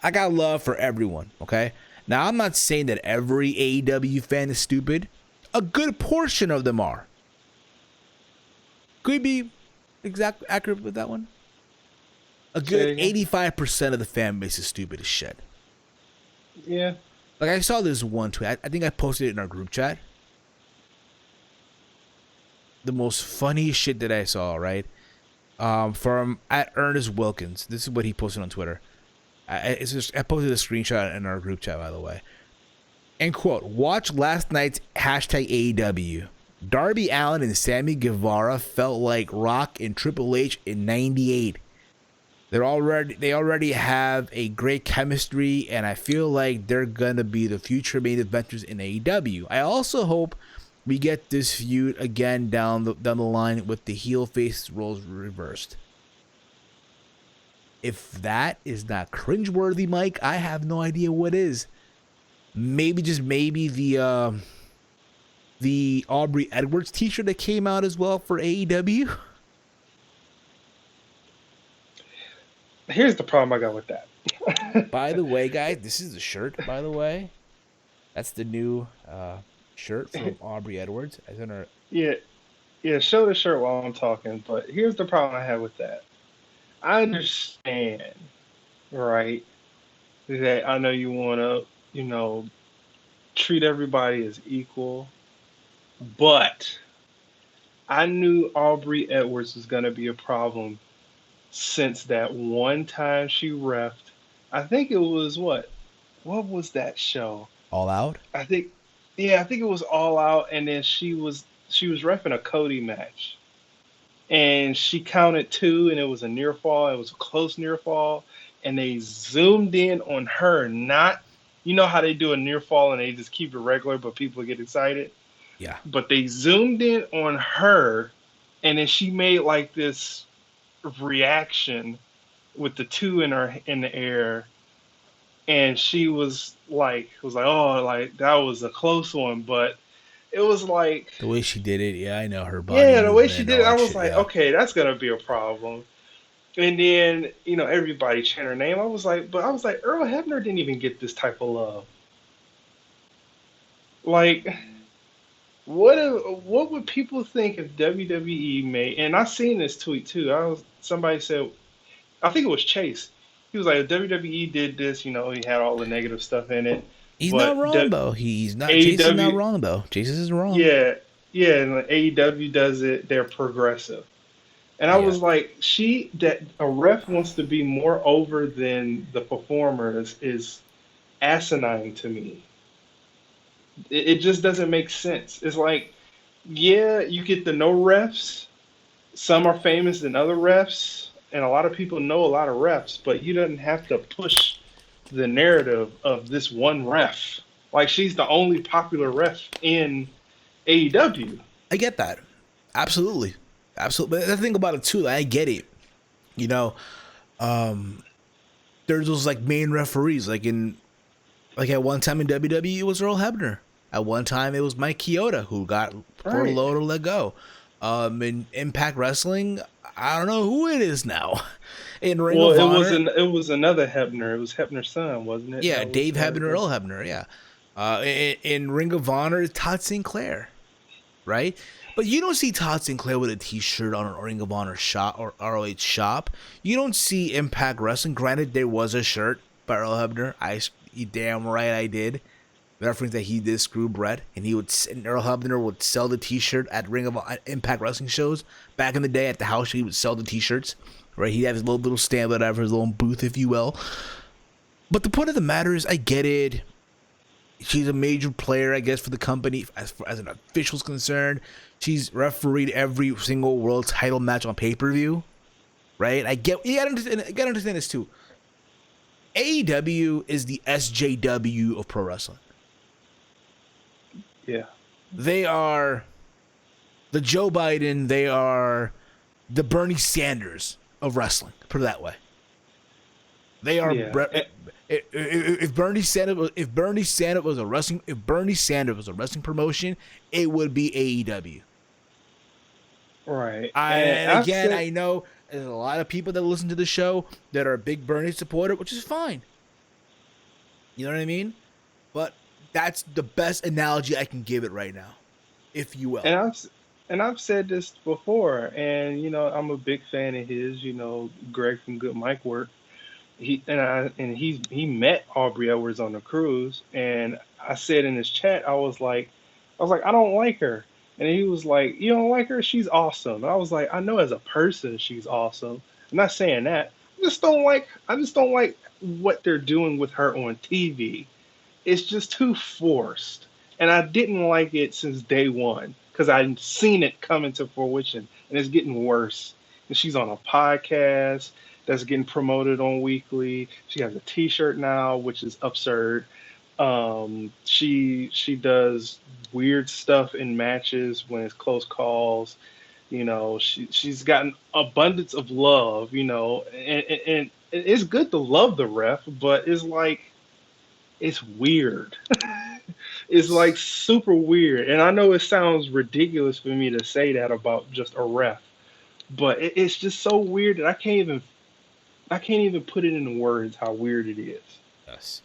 I got love for everyone. Okay. Now I'm not saying that every AEW fan is stupid. A good portion of them are. Could be exactly accurate with that one. A good 85% of the fan base is stupid as shit. Yeah. Like, I saw this one tweet. I think I posted it in our group chat. The most funny shit that I saw, right? From at Ernest Wilkins. This is what he posted on Twitter. I posted a screenshot in our group chat, by the way. And quote, watch last night's hashtag AEW. Darby Allin and Sammy Guevara felt like Rock and Triple H in '98. They already have a great chemistry, and I feel like they're gonna be the future main eventers in AEW. I also hope we get this feud again down the line with the heel face roles reversed. If that is not cringeworthy, Mike, I have no idea what is. Maybe the Aubrey Edwards t-shirt that came out as well for AEW. Here's the problem I got with that. By the way, guys, this is the shirt, by the way. That's the new shirt from Aubrey Edwards. Yeah, show the shirt while I'm talking, but here's the problem I have with that. I understand, right, that I know you want to, treat everybody as equal, but I knew Aubrey Edwards was going to be a problem since that one time she refed. I think it was what was that show? All Out? I think it was All Out, and then she was reffing a Cody match. And she counted 2, and it was a near fall. It was a close near fall, and they zoomed in on her. Not, how they do a near fall and they just keep it regular, but people get excited. Yeah. But they zoomed in on her, and then she made like this reaction with the 2 in the air, and she was like, oh, like that was a close one, but. It was like the way she did it. Yeah, I know her body. Yeah, the way she did it, I was like, okay, that's gonna be a problem. And then everybody chant her name. I was like, Earl Hebner didn't even get this type of love. Like, what would people think if WWE made? And I seen this tweet too. Somebody said, I think it was Chase. He was like, if WWE did this, he had all the negative stuff in it. He's not wrong though. He's not. Jason's not wrong though. Jason is wrong. Yeah, and when AEW does it, they're progressive. And I was like, that a ref wants to be more over than the performer is asinine to me. It just doesn't make sense. It's like, yeah, you get the no refs. Some are famous than other refs, and a lot of people know a lot of refs, but you don't have to push the narrative of this one ref. Like, she's the only popular ref in AEW. I get that. Absolutely. But the thing about it too, I get it. There's those like main referees, like at one time in WWE it was Earl Hebner. At one time it was Mike Chioda who got furloughed or let go. In Impact Wrestling, I don't know who it is now. In Ring of Honor, it was another Hebner. It was Hebner's son, wasn't it? Yeah, Dave Hebner, Earl Hebner. Yeah. In Ring of Honor, it's Todd Sinclair, right? But you don't see Todd Sinclair with a T-shirt on a Ring of Honor shop or ROH shop. You don't see Impact Wrestling. Granted, there was a shirt by Earl Hebner. You damn right I did. Reference that he did screw Brett, and Earl Hebner would sell the T-shirt at Impact Wrestling shows back in the day. At the house, he would sell the T-shirts. Right, he'd have his little stand, whatever, his little booth, if you will. But the point of the matter is, I get it. She's a major player, I guess, for the company as an official's concerned. She's refereed every single world title match on pay-per-view, right? I gotta understand this too. AEW is the SJW of pro wrestling. Yeah, they are the Joe Biden. They are the Bernie Sanders of wrestling, put it that way. They are. Yeah. If Bernie Sanders was a wrestling promotion, it would be AEW. Right. I know there's a lot of people that listen to the show that are a big Bernie supporter, which is fine. You know what I mean? But that's the best analogy I can give it right now, if you will. And I've said this before, and I'm a big fan of his. Greg from Good Mic Work. He met Aubrey Edwards on the cruise, and I said in his chat, I was like, I don't like her, and he was like, you don't like her? She's awesome. And I was like, I know as a person she's awesome. I'm not saying that. I just don't like what they're doing with her on TV. It's just too forced, and I didn't like it since day one. Because I've seen it come into fruition, and it's getting worse. And she's on a podcast, that's getting promoted on Weekly. She has a T-shirt now, which is absurd. She does weird stuff in matches when it's close calls. She's gotten abundance of love. And it's good to love the ref, but it's like it's weird. It's like super weird. And I know it sounds ridiculous for me to say that about just a ref, but it's just so weird that I can't even put it into words how weird it is. Yes.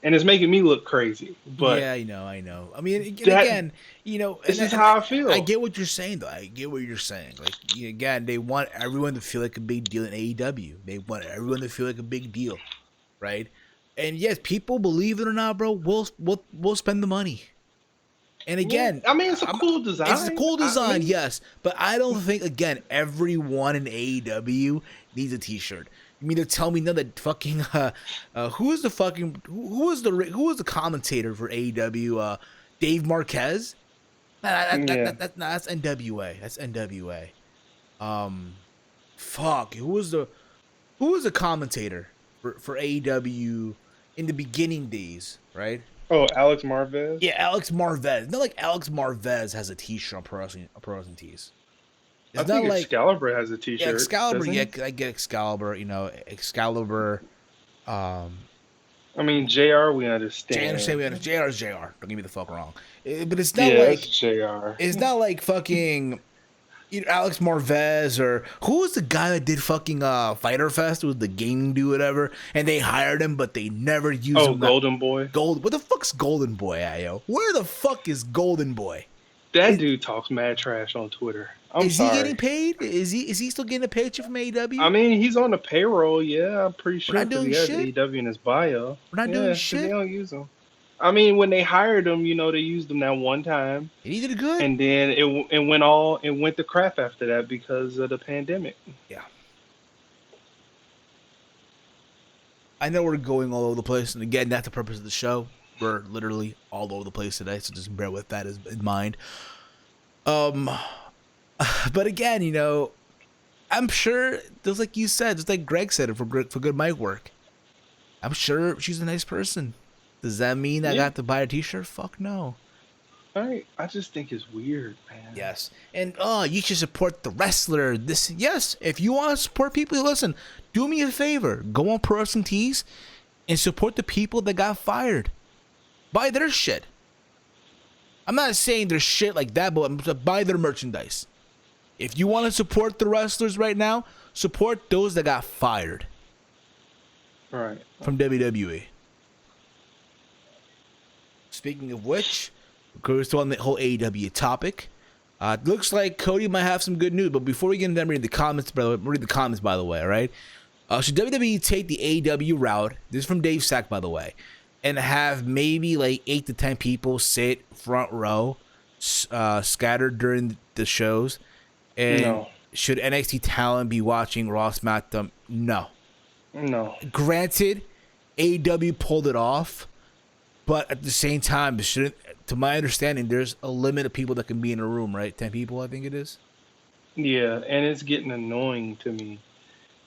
And it's making me look crazy. But yeah, I know. I mean, again, this is how I feel. I get what you're saying, though. I get what you're saying. Like, again, they want everyone to feel like a big deal in AEW. They want everyone to feel like a big deal, right? And yes, people, believe it or not, bro, we'll spend the money. And again, I mean, it's a cool design. It's a cool design, yes. But I don't think, again, everyone in AEW needs a T-shirt. You mean to tell me now that fucking who was the commentator for AEW? Dave Marquez? That's NWA. That's NWA. Fuck. Who was the commentator for AEW in the beginning days? Right. Oh, Alex Marvez. Yeah, Alex Marvez. Not like Alex Marvez has a T-shirt on Pro Wrestling Tees. I think Excalibur has a T-shirt. Yeah, Excalibur. Yeah, I get Excalibur. Excalibur. I mean, JR, we understand. JR is JR. Don't get me the fuck wrong. But it's not like JR. It's not like fucking Alex Marvez or who was the guy that did fucking Fighter Fest? It was the gaming dude, whatever. And they hired him, but they never used him. Oh, Golden Boy. What the fuck's Golden Boy, yo? Where the fuck is Golden Boy? That dude talks mad trash on Twitter. Is he getting paid? Is he still getting a paycheck from AEW? I mean, he's on the payroll. Yeah, I'm pretty sure. We're not doing he has shit. AEW in his bio. We're not doing shit. They don't use him. I mean, when they hired him, they used him that one time. And he did good. And then it went to crap after that because of the pandemic. Yeah. I know we're going all over the place, and again, that's the purpose of the show. We're literally all over the place today, so just bear with that in mind. But again, I'm sure, just like you said, just like Greg said, for good mic work, I'm sure she's a nice person. Does that mean I got to buy a T-shirt? Fuck no. I just think it's weird, man. Yes. And you should support the wrestler. Yes, if you want to support people, listen, do me a favor. Go on Pro Wrestling Tees and support the people that got fired. Buy their shit. I'm not saying their shit like that, but buy their merchandise. If you want to support the wrestlers right now, support those that got fired. Right. From WWE. Speaking of which, we're still on the whole AEW topic. Looks like Cody might have some good news, but before we get into that, read the comments, by the way, all right? Should WWE take the AEW route? This is from Dave Sack, by the way, and have maybe like 8 to 10 people sit front row, scattered during the shows? And no. Should NXT talent be watching Raw, SmackDown? No. No. Granted, AEW pulled it off, but at the same time, to my understanding, there's a limit of people that can be in a room, right? 10 people, I think it is. Yeah, and it's getting annoying to me.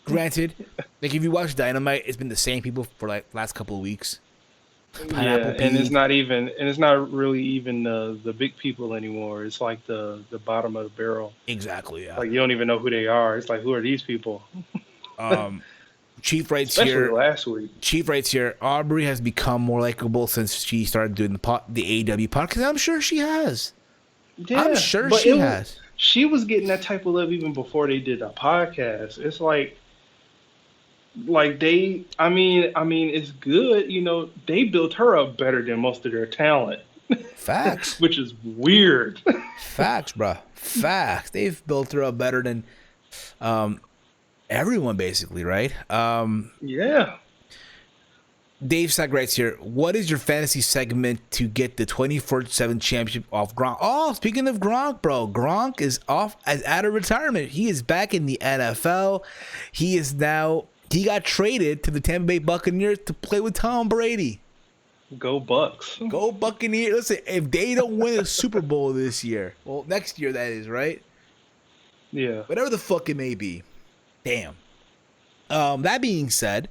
Granted, like if you watch Dynamite, it's been the same people for like last couple of weeks. And it's not really even the big people anymore. It's like the bottom of the barrel. Exactly. Yeah. Like you don't even know who they are. It's like, who are these people? Chief writes Especially here. Last week. Chief writes here. Aubrey has become more likable since she started doing the AEW podcast. I'm sure she has. Yeah, I'm sure she has. She was getting that type of love even before they did a podcast. It's like they. I mean, it's good. They built her up better than most of their talent. Facts. Which is weird. Facts, bro. Facts. They've built her up better than everyone, basically, right? Yeah. Dave Sack writes here, what is your fantasy segment to get the 24/7 championship off Gronk? Oh, speaking of Gronk, bro, Gronk is out of retirement. He is back in the NFL. He got traded to the Tampa Bay Buccaneers to play with Tom Brady. Go Bucks. Go Buccaneers. Listen, if they don't win a Super Bowl this year, well, next year that is, right? Yeah. Whatever the fuck it may be. Damn. That being said,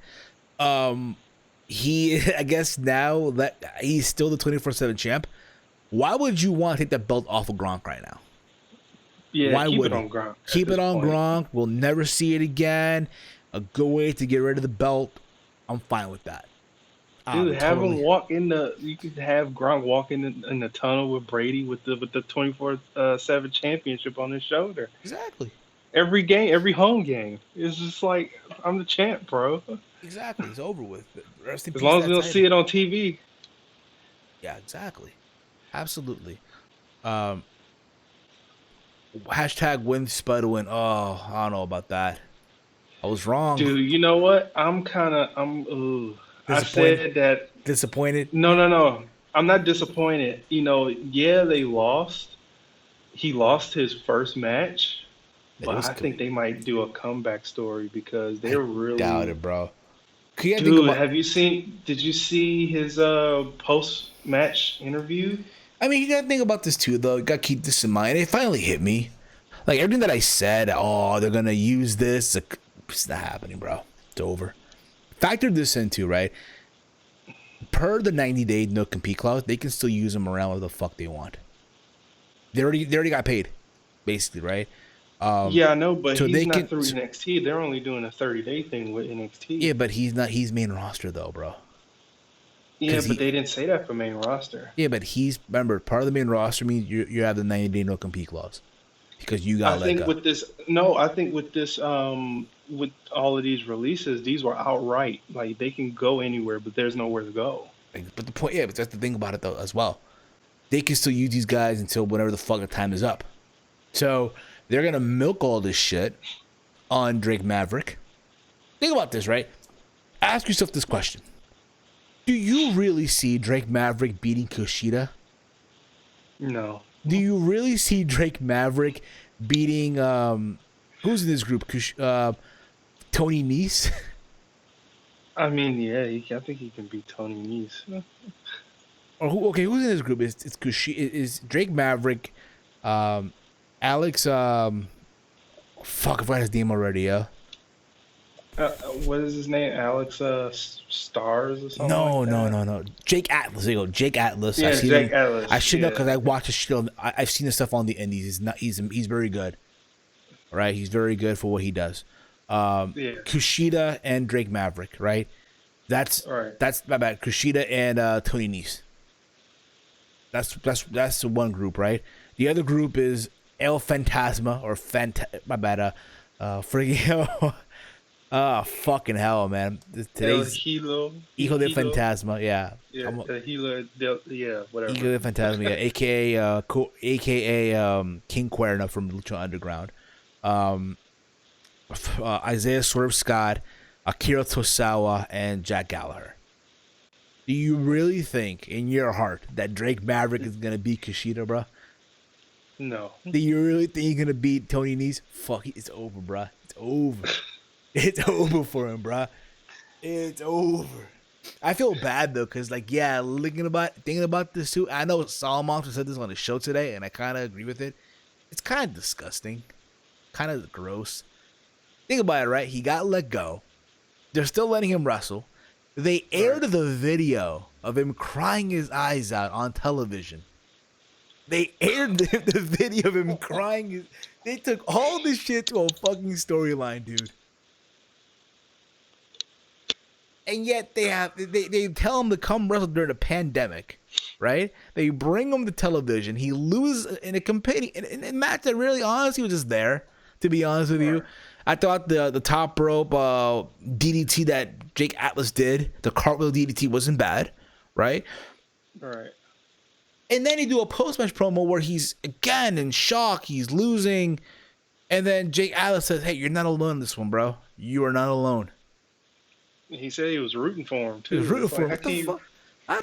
he I guess now that he's still the 24/7 champ, why would you want to take that belt off of Gronk right now? Yeah, why keep it on Gronk. Keep it on Gronk. We'll never see it again. A good way to get rid of the belt. I'm fine with that. Dude, have him walk in the. You could have Gronk walk in the tunnel with Brady with the 24/7 championship on his shoulder. Exactly. Every game, every home game, it's just like I'm the champ, bro. Exactly. It's over with. Rest in peace. As long as we don't see it on TV. Yeah, exactly. Absolutely. Hashtag win Spud win. Oh, I don't know about that. I was wrong. Dude, you know what? I said that. Disappointed? No. I'm not disappointed. You know, yeah, they lost. He lost his first match. But I think they might do a comeback story because they're really. Doubt it, bro. Dude, did you see his post-match interview? I mean, you gotta think about this too, though. You gotta keep this in mind. It finally hit me. Like, everything that I said, they're gonna use this. It's not happening, bro. It's over. Factor this into, right? Per the 90-day no-compete clause, they can still use them around whatever the fuck they want. They already got paid, basically, right? Yeah, I know, but he's not through NXT. They're only doing a 30-day thing with NXT. Yeah, but he's not. He's main roster, though, bro. Yeah, but they didn't say that for main roster. Yeah, but remember, part of the main roster means you have the 90-day no compete clause because you got. I think with this, with all of these releases, these were outright. Like, they can go anywhere, but there's nowhere to go. But the point, but that's the thing about it though as well. They can still use these guys until whenever the fucking time is up. So they're gonna milk all this shit on Drake Maverick. Think about this, right? Ask yourself this question. Do you really see Drake Maverick beating Kushida? No. Do you really see Drake Maverick beating who's in this group? Tony Nese? I mean, yeah, I think he can beat Tony Nese. Or who's in this group? It's Kushida, is Drake Maverick, Alex I forgot his name already, yeah. What is his name? Alex Stars or something? No. Jake Atlas. There you go. Jake Atlas. Yeah, Jake Atlas. I should know because I watched his shit. I've seen his stuff on the indies. He's very good. Right? He's very good for what he does. Kushida and Drake Maverick. Right? That's my bad. Kushida and Tony Nese. That's the one group, right? The other group is El Fantasma or my bad. Friggin' fucking hell, man. Today's Hijo de Fantasma, yeah. Yeah, whatever. Hijo de Fantasma, yeah. AKA King Cuerno from Lucha Underground. Isaiah Swerve Scott, Akira Tosawa, and Jack Gallagher. Do you really think in your heart that Drake Maverick is gonna beat Kushida, bro? No. Do you really think he's gonna beat Tony Nese? Fuck, it's over, bro. It's over. It's over for him, bro. It's over. I feel bad though, cause thinking about this too. I know Solomon said this on the show today, and I kind of agree with it. It's kind of disgusting, kind of gross. Think about it, right? He got let go. They're still letting him wrestle. They aired the video of him crying his eyes out on television. They aired the video of him crying. They took all this shit to a fucking storyline, dude. And yet they tell him to come wrestle during a pandemic, right? They bring him to television. He loses in a match that really, honestly, was just there. To be honest with you, I thought the top rope DDT that Jake Atlas did, the cartwheel DDT, wasn't bad, right? Right. And then he do a post-match promo where he's again in shock. He's losing, and then Jake Atlas says, "Hey, you're not alone in this one, bro. You are not alone." He said he was rooting for him too. He was rooting for him. What the fuck? What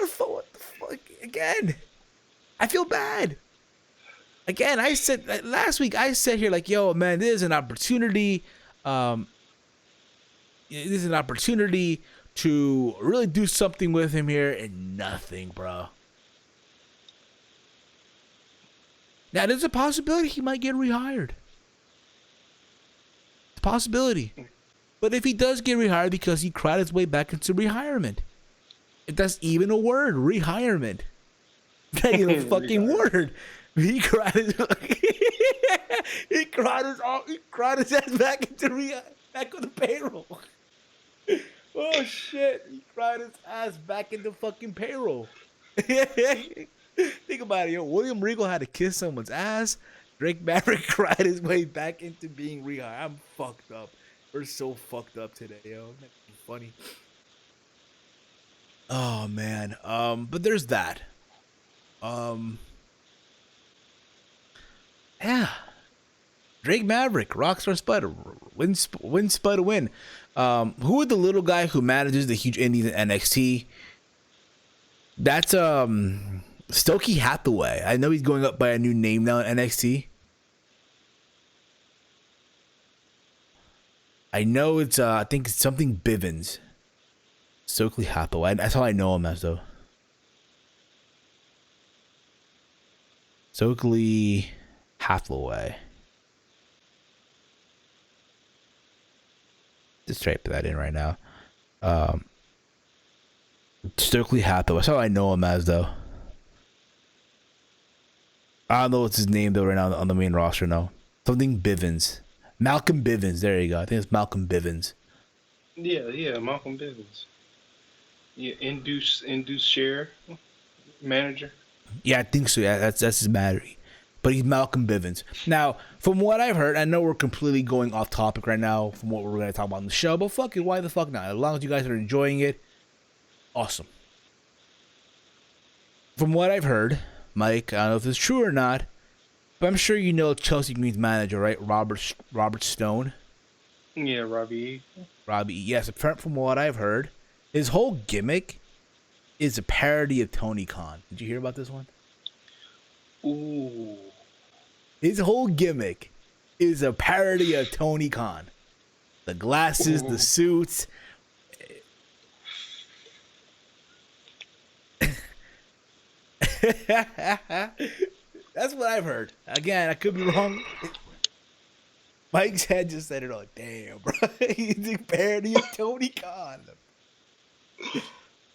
the fuck? Again, I feel bad. Again, I said last week. I said here like, "Yo, man, this is an opportunity. This is an opportunity to really do something with him here, and nothing, bro." Now, there's a possibility he might get rehired. It's a possibility. But if he does get rehired because he cried his way back into retirement, if that's even a word, rehirement. That ain't a fucking word. He cried his he cried his ass back into back on the payroll. Oh shit! He cried his ass back into fucking payroll. Think about it, yo. William Regal had to kiss someone's ass. Drake Maverick cried his way back into being rehired. I'm fucked up. We're so fucked up today, yo. That's funny. Oh man. But there's that. Yeah. Drake Maverick, Rockstar Spud, win Spud win. Who is the little guy who manages the huge indies in NXT? That's Stokey Hathaway. I know he's going up by a new name now in NXT. I know it's I think it's something Bivens. Stokely Hathaway. That's how I know him as though. Stokely Hathaway. Just type that in right now. Stokely Hathaway. That's how I know him as though. I don't know what's his name though right now on the main roster. No, something Bivens. Malcolm Bivens. There you go. I think it's Malcolm Bivens. Yeah, Malcolm Bivens. Yeah, induce share manager. Yeah, I think so. Yeah, that's his battery. But he's Malcolm Bivens. Now, from what I've heard, I know we're completely going off topic right now from what we're going to talk about on the show, but fuck it, why the fuck not? As long as you guys are enjoying it, awesome. From what I've heard, Mike, I don't know if it's true or not, but I'm sure you know Chelsea Green's manager, right? Robert Stone. Yeah, Robbie. Yes, from what I've heard, his whole gimmick is a parody of Tony Khan. Did you hear about this one? Ooh. His whole gimmick is a parody of Tony Khan. The glasses, the suits. That's what I've heard. Again, I could be wrong. Mike's head just said it all. Damn, bro. He's a parody of Tony Khan.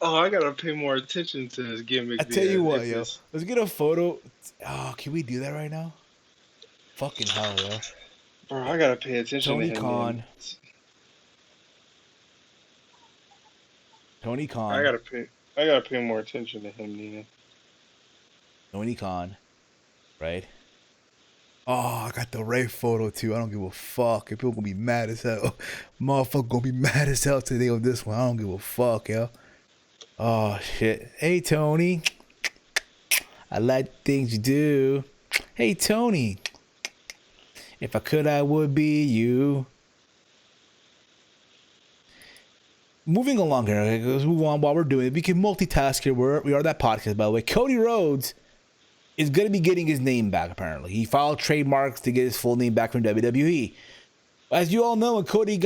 Oh, I gotta pay more attention to his gimmick. I tell you what, yo. Let's get a photo. Oh, can we do that right now? Fucking hell, yo. Bro, I gotta pay attention Tony to him. Khan. Tony Khan. I gotta pay more attention to him, Nina. Tony Khan. Right? Oh, I got the Ray photo too. I don't give a fuck. If people gonna be mad as hell. Motherfucker gonna be mad as hell today on this one. I don't give a fuck, yo. Oh shit. Hey Tony. I like the things you do. Hey Tony. If I could, I would be you. Moving along here. Okay, let's move on while we're doing it. We can multitask here. We are that podcast, by the way. Cody Rhodes is going to be getting his name back, apparently. He filed trademarks to get his full name back from WWE. As you all know, when Cody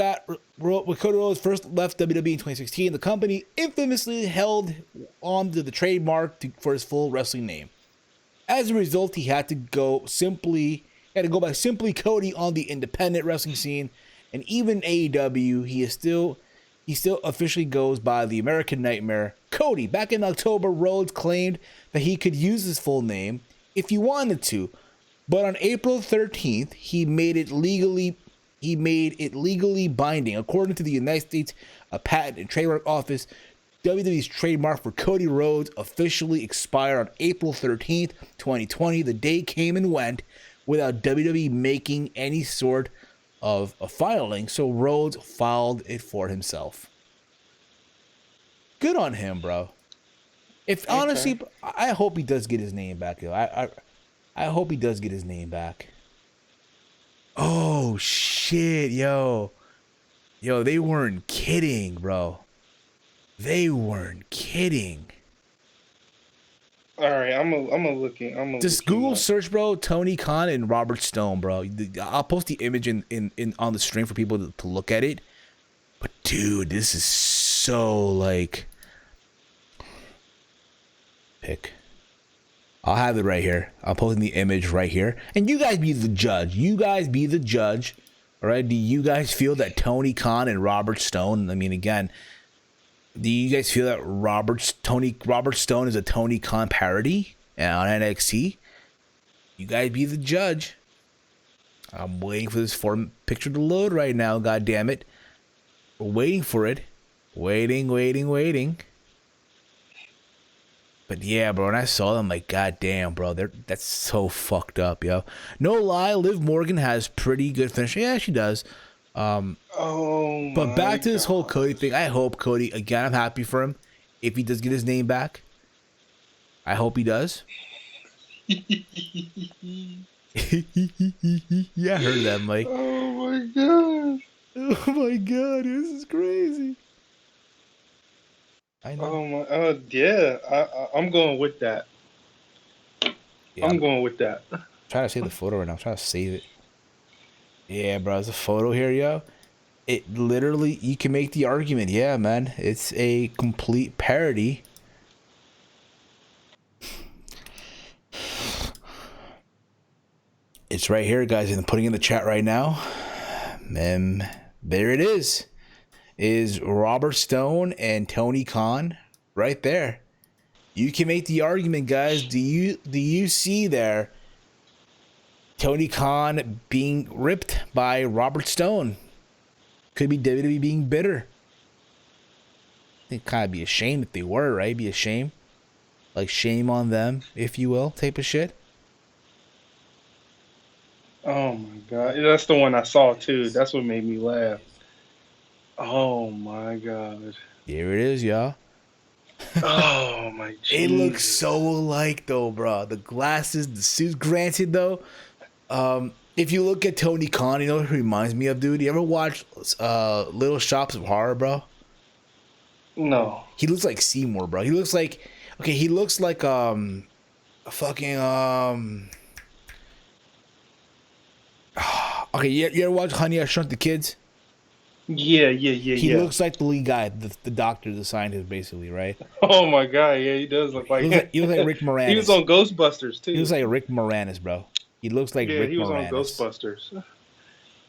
Rhodes first left WWE in 2016, the company infamously held on to the trademark for his full wrestling name. As a result, he had to go by simply Cody on the independent wrestling scene, and even AEW, he still officially goes by the American Nightmare, Cody. Back in October, Rhodes claimed that he could use his full name if he wanted to, but on April 13th, he made it legally binding. According to the United States Patent and Trademark Office, WWE's trademark for Cody Rhodes officially expired on April 13th, 2020. The day came and went without WWE making any sort of a filing, so Rhodes filed it for himself. Good on him, bro. Honestly, I hope he does get his name back, yo. I hope he does get his name back. Oh shit, yo, they weren't kidding, bro. They weren't kidding. All right, I'm gonna look. Just Google search, bro. Tony Khan and Robert Stone, bro. I'll post the image in on the stream for people to look at it. But dude, this is so like. Pick. I'll have it right here. I'm posting the image right here, and you guys be the judge. You guys be the judge All right. Do you guys feel that Tony Khan and Robert Stone? I mean, again, do you guys feel that Robert Stone is a Tony Khan parody on NXT? You guys be the judge. I'm waiting for this picture to load right now. God damn it! We're waiting for it. Waiting. But yeah, bro, when I saw them, I'm like, God damn, bro, that's so fucked up, yo. No lie, Liv Morgan has pretty good finish. Yeah, she does. But back to this whole Cody thing. I hope Cody, again, I'm happy for him. If he does get his name back, I hope he does. Yeah, I heard that, Mike. Oh my god. Oh my god, this is crazy. I know. Oh my, yeah, I'm going with that. Yeah, I'm going with that. I'm trying to save the photo right now. I'm trying to save it. Yeah, bro, there's a photo here, yo. It literally, you can make the argument. Yeah, man, it's a complete parody. It's right here, guys, and I'm putting it in the chat right now. There it is Robert Stone and Tony Khan right there. You can make the argument, guys. Do you see there Tony Khan being ripped by Robert Stone? Could be WWE being bitter. It'd kind of be a shame if they were, right? Be a shame. Like, shame on them, if you will, type of shit. Oh my god. That's the one I saw too. That's what made me laugh. Oh my god. Here it is, y'all. Oh my Jesus. It looks so alike though, bro. The glasses, the suits. Granted though, if you look at Tony Khan, you know what he reminds me of, dude? You ever watch Little Shops of Horror, bro? No. He looks like Seymour, bro. He looks like he looks like a fucking okay, you ever watch Honey, I Shrunk the Kids? Yeah. He looks like the lead guy, the doctor, the scientist, basically, right? Oh my god, yeah, he does look like he looks like Rick Moranis. He was on Ghostbusters too. He looks like Rick Moranis, bro. He looks like Rick Moranis. Yeah, he was on Ghostbusters.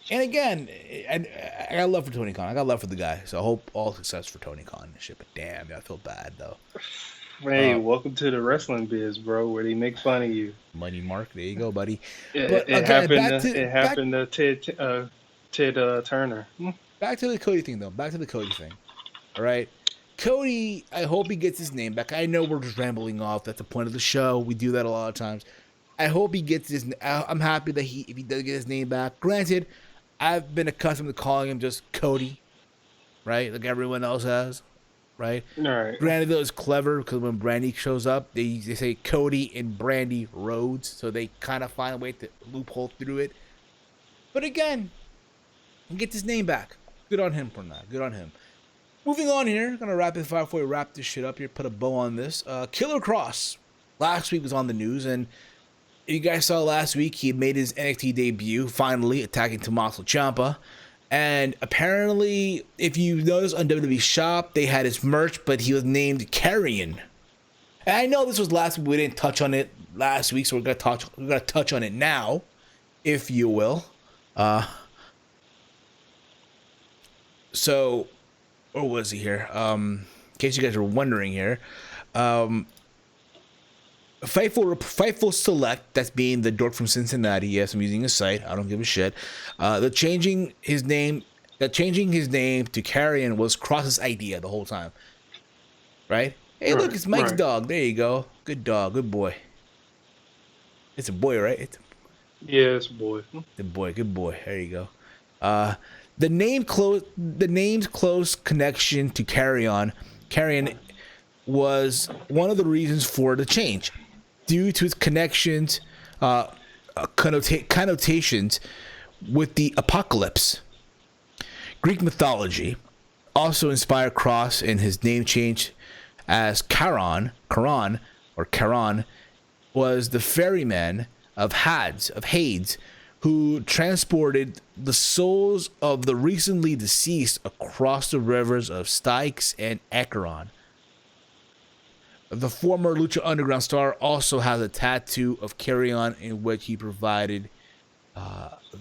And again, I got love for Tony Khan. I got love for the guy. So I hope all success for Tony Khan and shit. But damn, I feel bad though. Hey, welcome to the wrestling biz, bro, where they make fun of you. Money Mark, there you go, buddy. It happened to Ted Turner. Back to the Cody thing, though. All right. Cody, I hope he gets his name back. I know we're just rambling off. That's the point of the show. We do that a lot of times. I hope he gets his. I'm happy that if he does get his name back. Granted, I've been accustomed to calling him just Cody, right? Like everyone else has, right? All right. Granted, though, it's clever because when Brandy shows up, they say Cody and Brandy Rhodes, so they kind of find a way to loophole through it. But again, he gets his name back. Good on him for that. Good on him. Moving on here. Gonna rapid fire before we wrap this shit up here. Put a bow on this. Killer Cross last week was on the news, and you guys saw last week he made his NXT debut, finally attacking Tommaso Ciampa. And apparently, if you notice on WWE Shop, they had his merch, but he was named Carrion. And I know this was last week. We didn't touch on it last week, so we're gonna touch on it now, if you will. So, where was he here? In case you guys are wondering here, Fightful Select, that's being the dork from Cincinnati. Yes, I'm using his site. I don't give a shit. Changing his name to Carrion was Cross's idea the whole time. Right? Hey, look, it's Mike's dog. There you go. Good dog. Good boy. It's a boy, right? Yeah, it's a boy. Good boy. Good boy. There you go. The name's close connection to Carrion was one of the reasons for the change, due to its connections, connotations with the apocalypse. Greek mythology also inspired Cross in his name change, as Charon was the ferryman of Hades, who transported the souls of the recently deceased across the rivers of Styx and Acheron. The former Lucha Underground star also has a tattoo of Carrion in which he provided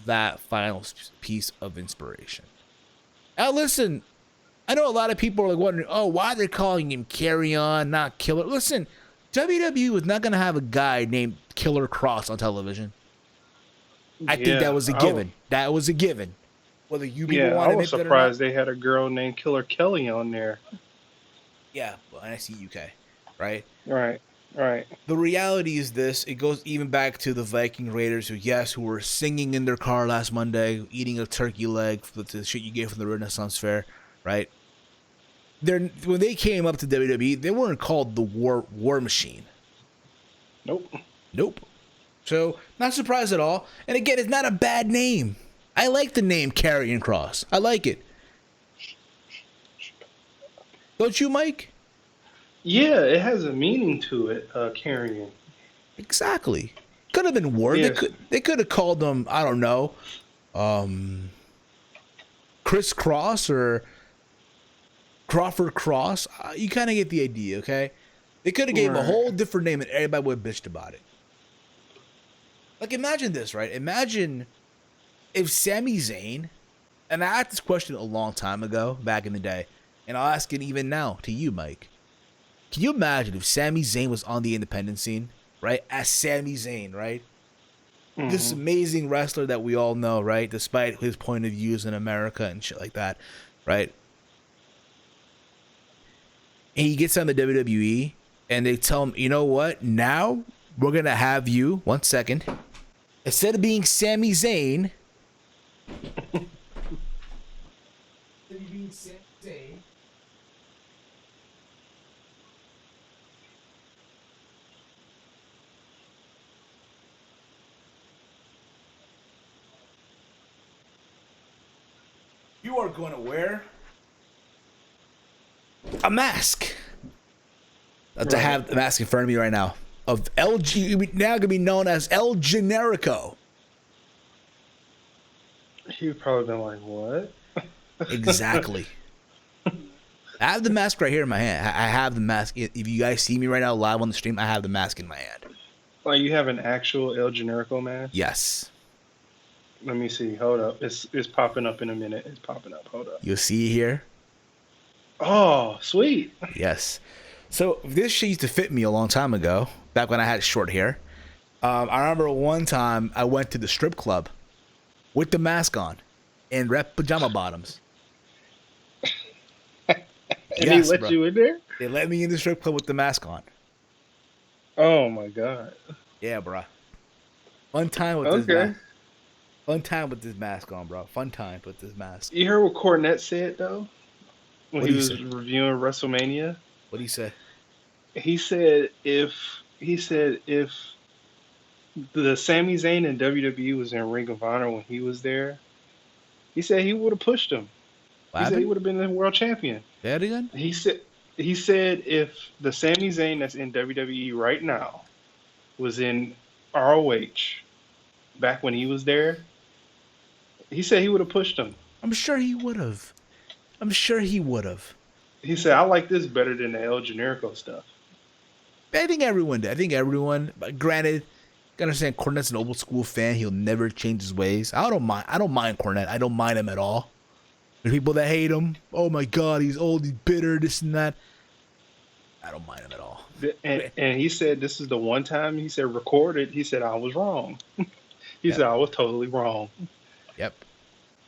that final piece of inspiration. Now, listen, I know a lot of people are like wondering, oh, why they're calling him Carry On, not Killer. Listen, WWE was not going to have a guy named Killer Cross on television. I think that was a given. That was a given. Whether you people want to admit that or not. I was surprised they had a girl named Killer Kelly on there. Yeah, well, I see UK, right? Right. The reality is this. It goes even back to the Viking Raiders who were singing in their car last Monday, eating a turkey leg for the shit you gave from the Renaissance Fair, right? When they came up to WWE, they weren't called the War Machine. Nope. So, not surprised at all. And again, it's not a bad name. I like the name Karrion Kross. I like it. Don't you, Mike? Yeah, it has a meaning to it, Karrion. Exactly. Could have been worse. Yes. They could have called them, I don't know, Chris Cross or Crawford Cross. You kind of get the idea, okay? They could have gave him a whole different name and everybody would have bitched about it. Like, imagine this, right? Imagine if Sami Zayn, and I asked this question a long time ago, back in the day, and I'll ask it even now to you, Mike. Can you imagine if Sami Zayn was on the independent scene, right? As Sami Zayn, right? Mm-hmm. This amazing wrestler that we all know, right? Despite his point of views in America and shit like that, right? And he gets on the WWE, and they tell him, you know what? Now we're going to have you, 1 second, instead of being Sami Zayn, you are going to wear a mask. To have the mask in front of me right now of LG, now going to be known as El Generico. You've probably been like, what? Exactly. I have the mask right here in my hand. I have the mask. If you guys see me right now live on the stream, I have the mask in my hand. Like, you have an actual El Generico mask? Yes. Let me see. Hold up. It's popping up in a minute. It's popping up. Hold up. You'll see it here. Oh, sweet. Yes. So this shit used to fit me a long time ago, back when I had short hair. I remember one time I went to the strip club with the mask on and rep pajama bottoms. And yes, they let you in there? They let me in the strip club with the mask on. Oh my god. Yeah, bro. Fun time with this mask. Fun time with this mask on, bro. Fun time with this mask. You heard what Cornette said though? When he was reviewing WrestleMania? What did he say? He said if the Sami Zayn in WWE was in Ring of Honor when he was there, he said he would have pushed him. He said he would have been the world champion. That again? He said if the Sami Zayn that's in WWE right now was in ROH back when he was there, he said he would have pushed him. I'm sure he would have. He said, I like this better than the El Generico stuff. I think everyone did. Granted, gotta understand Cornette's an old school fan. He'll never change his ways. I don't mind Cornette. I don't mind him at all. There's people that hate him. Oh my god, he's old, he's bitter, this and that. I don't mind him at all. And he said this is the one time he said record it. He said I was wrong. He said I was totally wrong. Yep.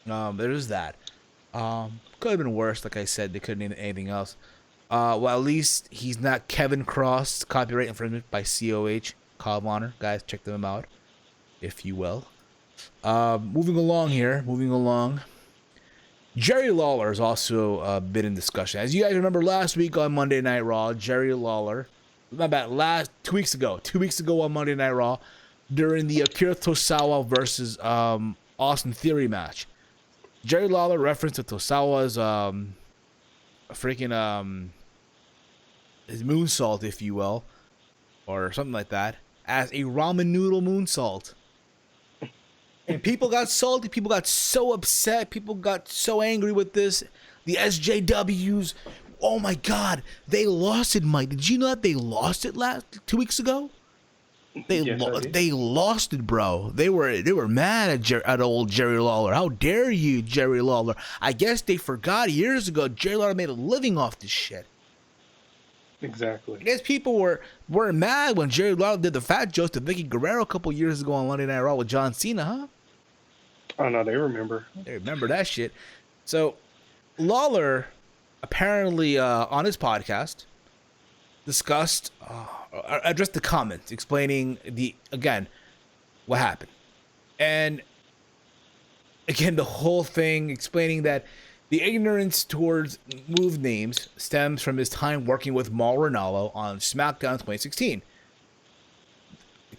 There's that. Could have been worse. Like I said, they couldn't name anything else. Well, at least he's not Kevin Cross. Copyright infringement by COH. Call of Honor. Guys, check them out, if you will. Moving along. Jerry Lawler is also been in discussion. As you guys remember, last week on Monday Night Raw, Jerry Lawler, 2 weeks ago on Monday Night Raw, during the Akira Tosawa versus Austin Theory match, Jerry Lawler referenced to Tosawa's his moonsault, if you will, or something like that, as a ramen noodle moonsault. And people got salty. People got so upset. People got so angry with this. The SJWs, oh my God, they lost it, Mike. Did you know that they lost it 2 weeks ago? They lost it, bro. They were mad at old Jerry Lawler. How dare you, Jerry Lawler? I guess they forgot years ago Jerry Lawler made a living off this shit. Exactly. I guess people were mad when Jerry Lawler did the fat jokes to Vicky Guerrero a couple years ago on Monday Night Raw with John Cena, huh? Oh no, they remember. They remember that shit. So Lawler apparently on his podcast addressed the comments explaining what happened, and again the whole thing explaining that the ignorance towards move names stems from his time working with Mauro Ranallo on SmackDown 2016.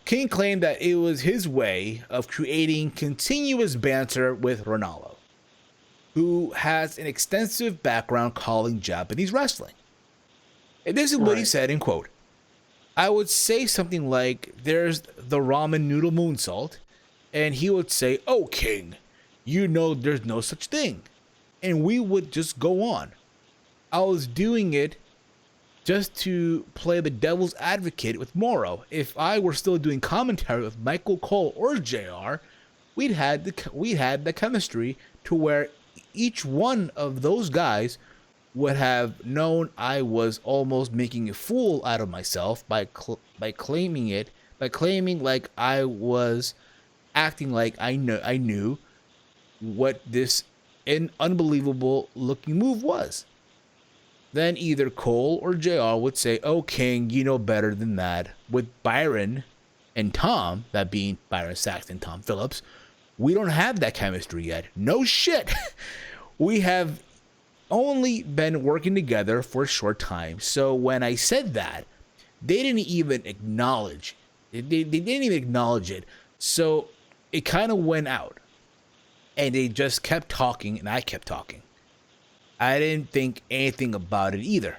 King claimed that it was his way of creating continuous banter with Ranallo, who has an extensive background calling Japanese wrestling. And this is what he said in quote, "I would say something like, there's the ramen noodle moonsault, and he would say, oh, King, you know there's no such thing. And we would just go on. I was doing it just to play the devil's advocate with Mauro. If I were still doing commentary with Michael Cole or JR, we'd had the chemistry to where each one of those guys would have known I was almost making a fool out of myself by claiming like I was acting like I knew what this unbelievable looking move was. Then either Cole or JR would say, oh, King, you know better than that. With Byron and Tom, that being Byron Saxton, Tom Phillips, we don't have that chemistry yet. No shit. We have only been working together for a short time. So when I said that, they didn't even acknowledge it. They didn't even acknowledge it. So it kind of went out. And they just kept talking, and I kept talking. I didn't think anything about it either.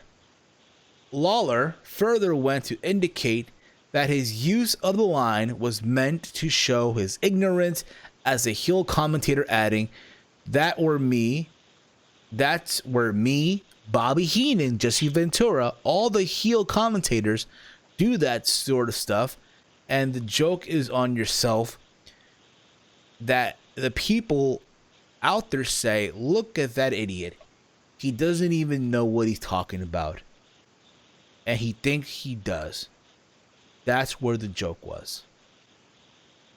Lawler further went to indicate that his use of the line was meant to show his ignorance as a heel commentator, adding, that's where me, Bobby Heenan, Jesse Ventura, all the heel commentators do that sort of stuff, and the joke is on yourself that the people out there say, look at that idiot. He doesn't even know what he's talking about. And he thinks he does. That's where the joke was.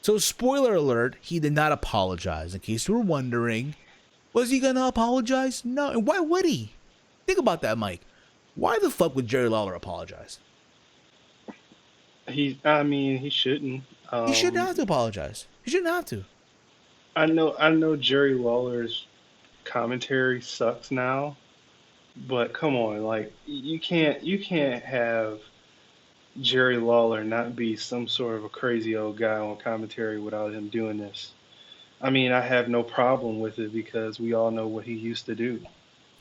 So spoiler alert, he did not apologize. In case you were wondering, was he going to apologize? No. And why would he? Think about that, Mike. Why the fuck would Jerry Lawler apologize? He shouldn't. He shouldn't have to apologize. He shouldn't have to. I know Jerry Lawler's commentary sucks now, but come on, like you can't have Jerry Lawler not be some sort of a crazy old guy on commentary without him doing this. I mean, I have no problem with it because we all know what he used to do.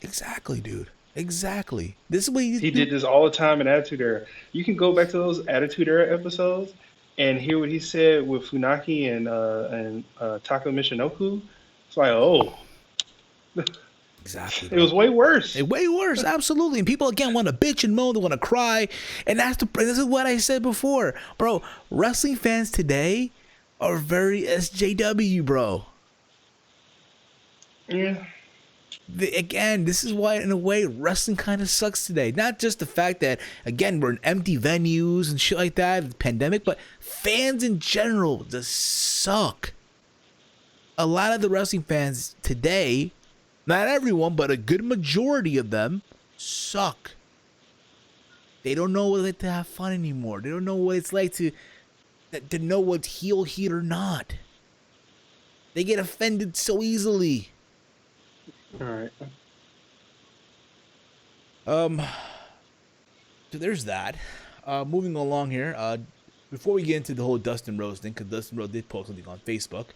Exactly, dude. Exactly. This is what he did this all the time in Attitude Era. You can go back to those Attitude Era episodes and hear what he said with Funaki and Taka Michinoku. It's like, oh. Exactly. It was way worse. Way worse, absolutely. And people again want to bitch and moan, they want to cry, and this is what I said before, bro. Wrestling fans today are very SJW, bro. Yeah. Again, this is why, in a way, wrestling kind of sucks today. Not just the fact that, again, we're in empty venues and shit like that, the pandemic, but fans in general just suck. A lot of the wrestling fans today, not everyone, but a good majority of them, suck. They don't know what it's like to have fun anymore. They don't know what it's like to know what's heel heat or not. They get offended so easily. All right. So there's that. Moving along here. Before we get into the whole Dustin Rhodes thing, because Dustin Rhodes did post something on Facebook.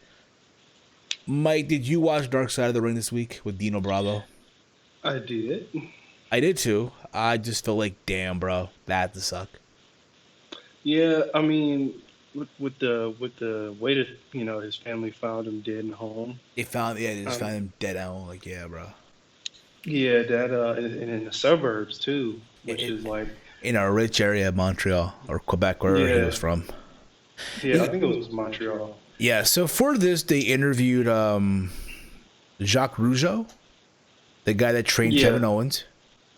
Mike, did you watch Dark Side of the Ring this week with Dino Bravo? I did. I did too. I just felt like, damn, bro, that had to suck. Yeah, I mean, with the way that his family found him dead in home. They found him dead at home. Like, yeah, bro. Yeah, that and in the suburbs too, which is like in a rich area of Montreal or Quebec, wherever he was from. Yeah, I think it was Montreal. Yeah, so for this, they interviewed Jacques Rougeau, the guy that trained Kevin Owens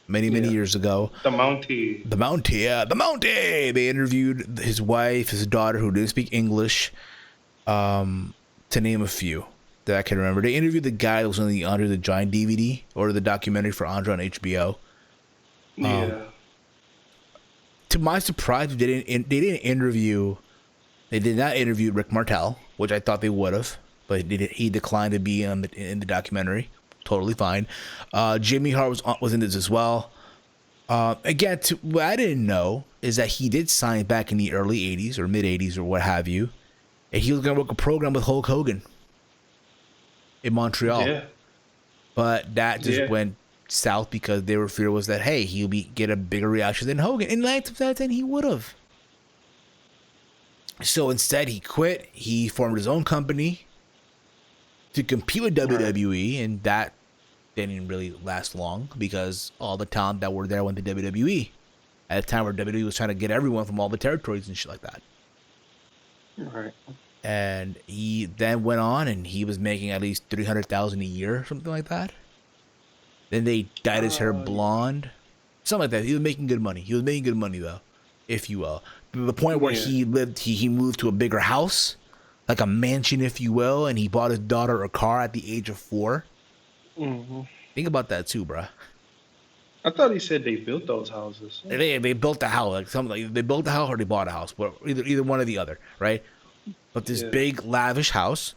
many years ago. The Mountie. The Mountie. They interviewed his wife, his daughter, who didn't speak English, to name a few that I can remember. They interviewed the guy that was on the Andre the Giant DVD or the documentary for Andre on HBO. Yeah. To my surprise, they did not interview Rick Martel, which I thought they would have, but he declined to be in the documentary. Totally fine. Jimmy Hart was in this as well. Again, what I didn't know is that he did sign back in the early 80s or mid 80s or what have you, and he was going to work a program with Hulk Hogan in Montreal. Yeah. But that just went south because their fear was that, hey, he'll get a bigger reaction than Hogan. And 9 times out of 10, he would have. So instead, he quit. He formed his own company to compete with WWE, and that didn't really last long because all the talent that were there went to WWE at a time where WWE was trying to get everyone from all the territories and shit like that. Right. And he then went on, and he was making at least $300,000 a year or something like that. Then they dyed his hair blonde, something like that. He was making good money. He was making good money though, if you will. To the point where he moved to a bigger house, like a mansion, if you will, and he bought his daughter a car at the age of 4. Mm-hmm. Think about that too, bruh. I thought he said they built those houses. They built the house, like something like they built the house or they bought a house, but either one or the other, right? But this big lavish house,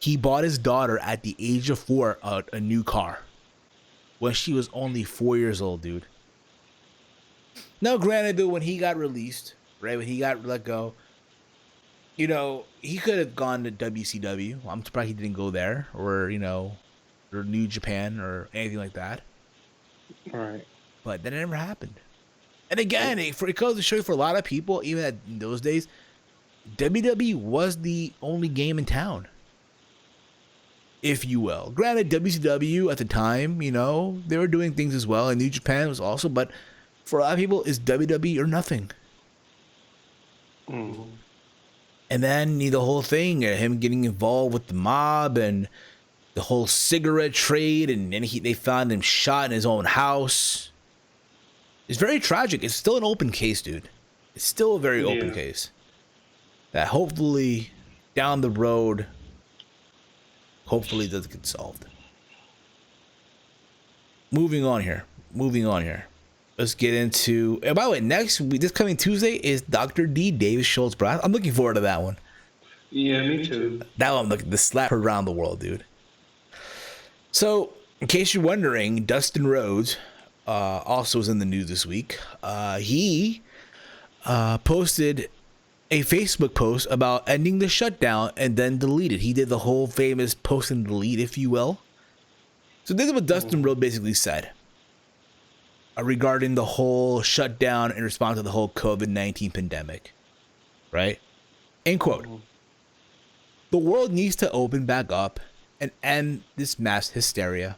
he bought his daughter at the age of 4 a new car when she was only 4 years old, dude. Now, granted, though, when he got released, right, when he got let go, you know, he could have gone to WCW. I'm surprised he didn't go there, or or New Japan or anything like that. All right. But that never happened. And again, it goes to show you, for a lot of people, even in those days, WWE was the only game in town, if you will. Granted, WCW at the time, they were doing things as well, and New Japan was also, but for a lot of people, it's WWE or nothing. Mm-hmm. And then the whole thing, him getting involved with the mob and the whole cigarette trade, and then they found him shot in his own house. It's very tragic. It's still an open case, dude. It's still a very open case that hopefully down the road, does get solved. Moving on here. Let's get into. And by the way, this coming Tuesday is Dr. D, David Schultz, bro. I'm looking forward to that one. Yeah, me too. That one, the slap around the world, dude. So, in case you're wondering, Dustin Rhodes also was in the news this week. He posted a Facebook post about ending the shutdown and then deleted. He did the whole famous post and delete, if you will. So this is what Dustin Rhodes basically said regarding the whole shutdown in response to the whole COVID-19 pandemic, right? End quote. The world needs to open back up and end this mass hysteria.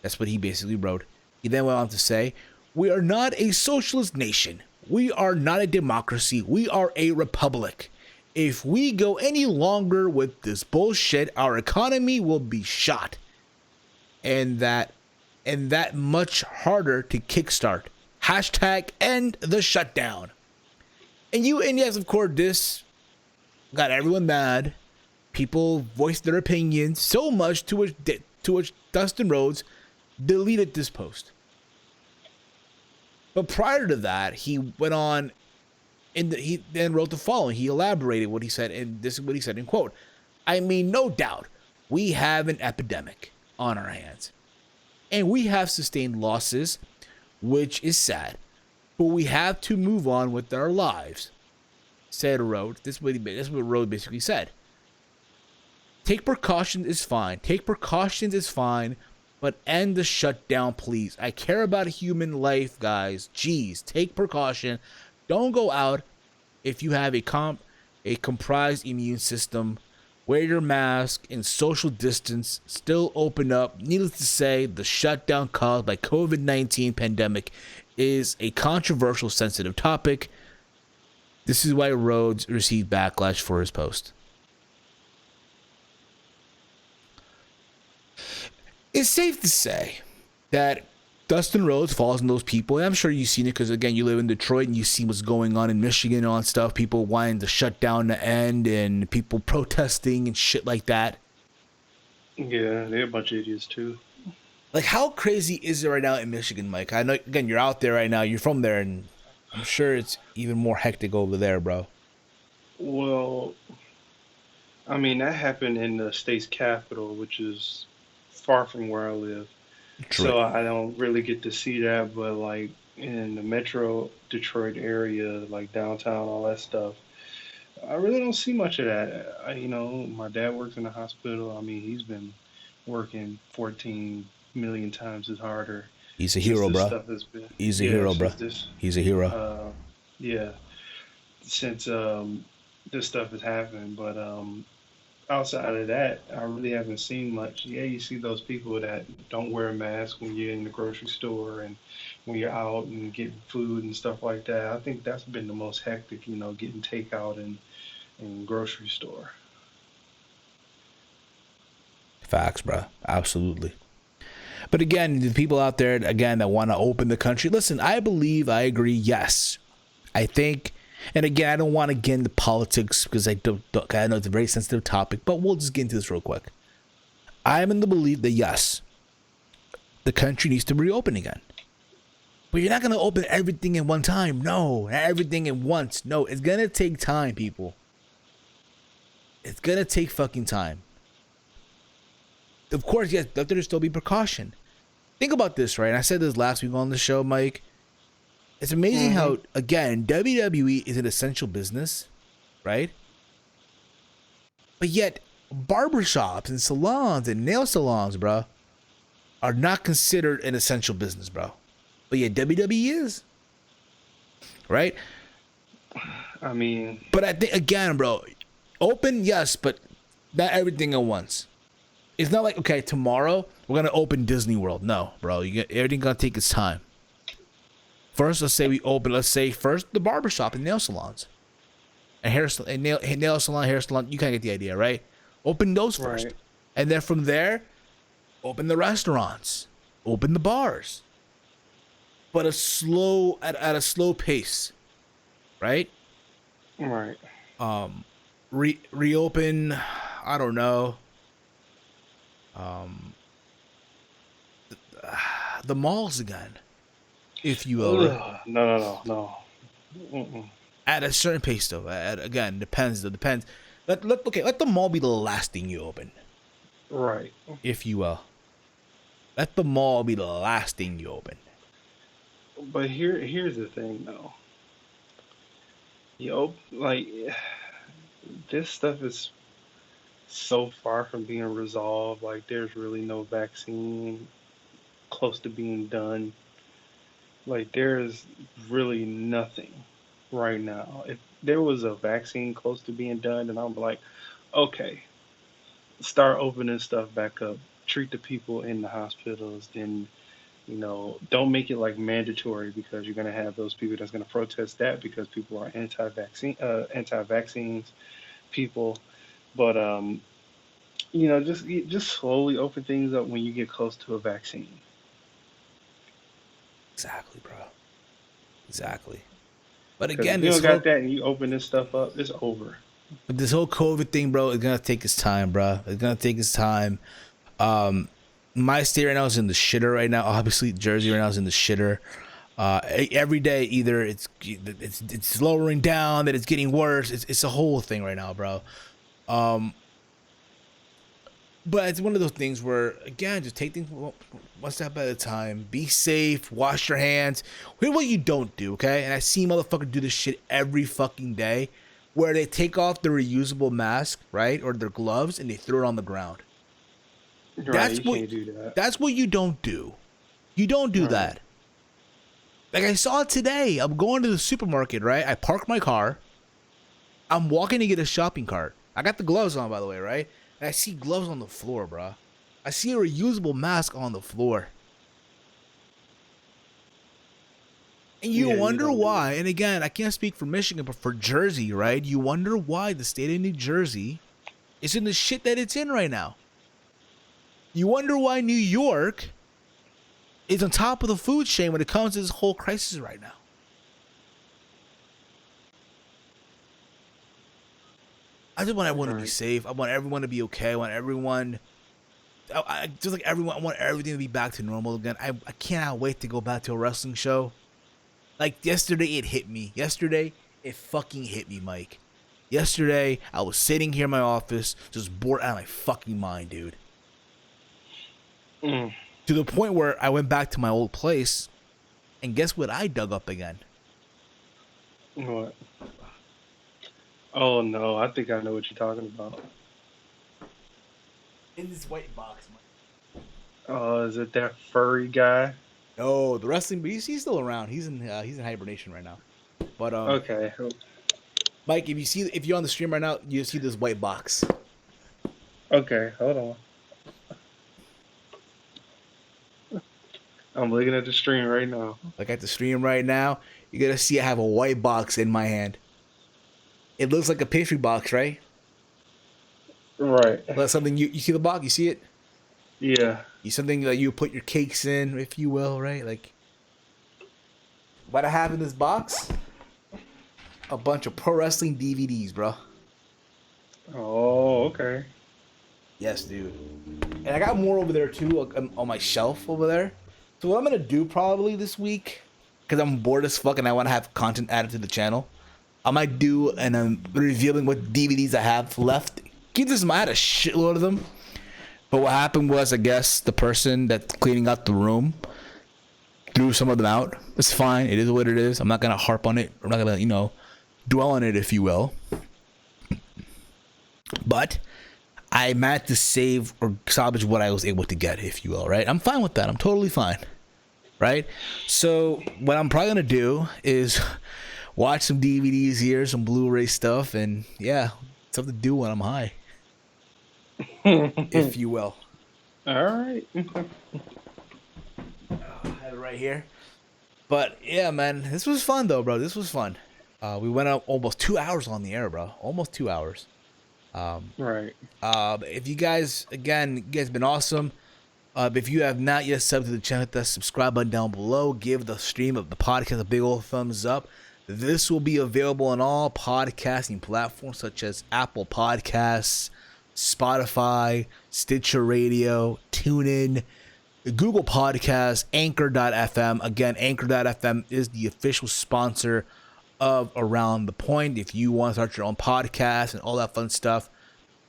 That's what he basically wrote. He then went on to say, we are not a socialist nation. We are not a democracy. We are a republic. If we go any longer with this bullshit, our economy will be shot. And that much harder to kickstart. Hashtag end the shutdown. And yes, of course, this got everyone mad. People voiced their opinions so much to which Dustin Rhodes deleted this post. But prior to that, he went on, he then wrote the following. He elaborated what he said, and this is what he said in quote, I mean, no doubt, we have an epidemic on our hands. And we have sustained losses, which is sad. But we have to move on with our lives, said Rhodes. This is what Rhodes basically said. Take precautions is fine. But end the shutdown, please. I care about human life, guys. Jeez, take precaution. Don't go out if you have a comprised immune system. Wear your mask and social distance. Still open up. Needless to say, the shutdown caused by COVID-19 pandemic is a controversial, sensitive topic. This is why Rhodes received backlash for his post. It's safe to say that Dustin Rhodes falls in those people, and I'm sure you've seen it because, again, you live in Detroit and you see what's going on in Michigan and all that stuff. People wanting to shut down the end and people protesting and shit like that. Yeah, they're a bunch of idiots too. Like, how crazy is it right now in Michigan, Mike? I know, again, you're out there right now. You're from there, and I'm sure it's even more hectic over there, bro. Well, I mean, that happened in the state's capital, which is far from where I live. True. So I don't really get to see that, but like in the metro Detroit area, like downtown, all that stuff, I really don't see much of that. My dad works in a hospital. I mean, he's been working 14 million times as harder. He's a hero, bro. He's a hero, bro. He's a hero. Yeah, since this stuff has happened, but outside of that, I really haven't seen much. Yeah, you see those people that don't wear a mask when you're in the grocery store and when you're out and getting food and stuff like that. I think that's been the most hectic, getting takeout in grocery store. Facts, bro. Absolutely. But again, the people out there, again, that want to open the country, listen, I agree, yes. I think, and again, I don't want to get into politics because I know it's a very sensitive topic, but we'll just get into this real quick. I am in the belief that, yes, the country needs to reopen again. But you're not going to open everything in one time. No, not everything at once. No, it's going to take time, people. It's going to take fucking time. Of course, yes, there should still be precaution. Think about this, right? And I said this last week on the show, Mike. It's amazing how, again, WWE is an essential business, right? But yet, barbershops and salons and nail salons, bro, are not considered an essential business, bro. But yet, WWE is, right? I mean... But I think, again, bro, open, yes, but not everything at once. It's not like, okay, tomorrow we're going to open Disney World. No, bro. Everything going to take its time. First, let's say first the barbershop and nail salons. And nail salon, hair salon. You kind of get the idea, right? Open those first. Right. And then from there, open the restaurants. Open the bars. But at a slow pace. Right? Right. Reopen, I don't know. The malls again, if you will. No. At a certain pace, though. Again, depends. Let the mall be the last thing you open. Right. If you will. Let the mall be the last thing you open. But here's the thing, though. This stuff is so far from being resolved. Like, there's really no vaccine close to being done. Like, there's really nothing right now. If there was a vaccine close to being done, then I'm like, okay, start opening stuff back up. Treat the people in the hospitals. Then, don't make it like mandatory, because you're going to have those people that's going to protest that because people are anti-vaccines people. But just slowly open things up when you get close to a vaccine. Exactly, bro. Exactly. But again, if you don't got that and you open this stuff up, it's over. But this whole COVID thing, bro, it's gonna take its time, bro. It's gonna take its time. My state right now is in the shitter right now. Obviously, Jersey right now is in the shitter. Every day, either it's lowering down, that it's getting worse. It's a whole thing right now, bro. But it's one of those things where, again, just take things one step at a time. Be safe. Wash your hands. Here's what you don't do, okay? And I see motherfuckers do this shit every fucking day, where they take off their reusable mask, right, or their gloves, and they throw it on the ground. Right, you can't do that. That's what you don't do. You don't do that. Like, I saw it today. I'm going to the supermarket, right? I park my car. I'm walking to get a shopping cart. I got the gloves on, by the way, right? And I see gloves on the floor, bro. I see a reusable mask on the floor. And you wonder why, and again, I can't speak for Michigan, but for Jersey, right? You wonder why the state of New Jersey is in the shit that it's in right now. You wonder why New York is on top of the food chain when it comes to this whole crisis right now. I just want everyone to be safe. I want everyone to be okay. I want everyone... I want everything to be back to normal again. I cannot wait to go back to a wrestling show. Like, yesterday, it hit me. Yesterday, it fucking hit me, Mike. Yesterday, I was sitting here in my office, just bored out of my fucking mind, dude. To the point where I went back to my old place, and guess what I dug up again? What? Oh, no. I think I know what you're talking about. In this white box, Mike. Oh, is it that furry guy? No, the wrestling beast. He's still around. He's in hibernation right now. But okay, Mike, if you're on the stream right now, you see this white box. Okay, hold on. I'm looking at the stream right now. Look at the stream right now. You're gonna see I have a white box in my hand. It looks like a pastry box, right? Right. That's something you see the box. You see it? Yeah. You something that you put your cakes in, if you will, right? Like, what I have in this box? A bunch of pro wrestling DVDs, bro. Oh, okay. Yes, dude. And I got more over there too, on my shelf over there. So what I'm gonna do probably this week, because I'm bored as fuck and I want to have content added to the channel, I might do and revealing what DVDs I have left. Keep this in mind, I had a shitload of them. But what happened was, I guess, the person that's cleaning out the room threw some of them out. It's fine. It is what it is. I'm not going to harp on it. I'm not going to, dwell on it, if you will. But I managed to save or salvage what I was able to get, if you will, right? I'm fine with that. I'm totally fine, right? So what I'm probably going to do is watch some DVDs here, some Blu-ray stuff, and yeah, something to do when I'm high. If you will. All right. I have it right here. But yeah, man, this was fun though, bro. This was fun. We went up almost 2 hours on the air, bro. Almost 2 hours. Right. If you guys, again, you guys been awesome. If you have not yet subbed to the channel, hit that subscribe button down below. Give the stream of the podcast a big old thumbs up. This will be available on all podcasting platforms such as Apple Podcasts, Spotify, Stitcher Radio, TuneIn, Google Podcasts, Anchor.fm. Again, Anchor.fm is the official sponsor of Around the Point. If you want to start your own podcast and all that fun stuff,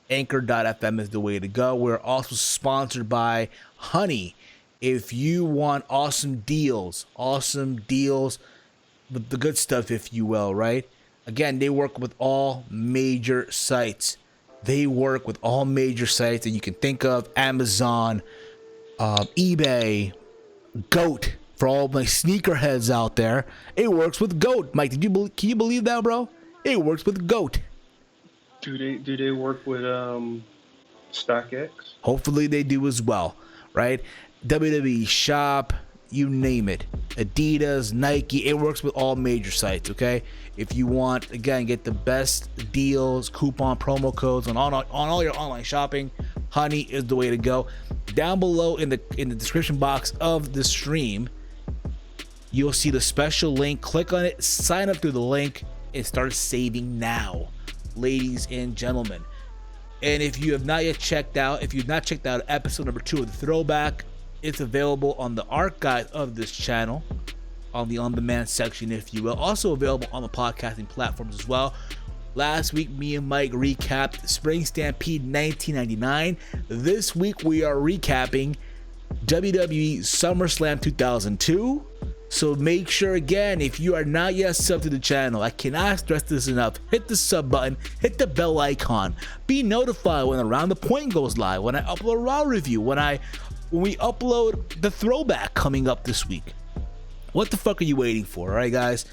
Anchor.fm is the way to go. We're also sponsored by Honey. If you want awesome deals, with the good stuff, if you will, right? Again, they work with all major sites. They work with all major sites that you can think of. Amazon, eBay, GOAT, for all my sneakerheads out there. It works with GOAT. Mike, can you believe that, bro? It works with GOAT. Do they work with StockX? Hopefully they do as well, right? WWE Shop, you name it. Adidas, Nike, it works with all major sites, okay? If you want, again, get the best deals, coupon, promo codes on all your online shopping, Honey is the way to go. Down below in the description box of the stream, you'll see the special link. Click on it, sign up through the link, and start saving now, ladies and gentlemen. And if you have not checked out episode number 2 of the Throwback, it's available on the archive of this channel, on the on-demand section, if you will. Also available on the podcasting platforms as well. Last week, me and Mike recapped Spring Stampede 1999. This week, we are recapping WWE SummerSlam 2002. So make sure, again, if you are not yet subbed to the channel, I cannot stress this enough, hit the sub button, hit the bell icon, be notified when Around the Point goes live, when I upload a Raw review, when we upload the Throwback coming up this week. What the fuck are you waiting for? All right, guys,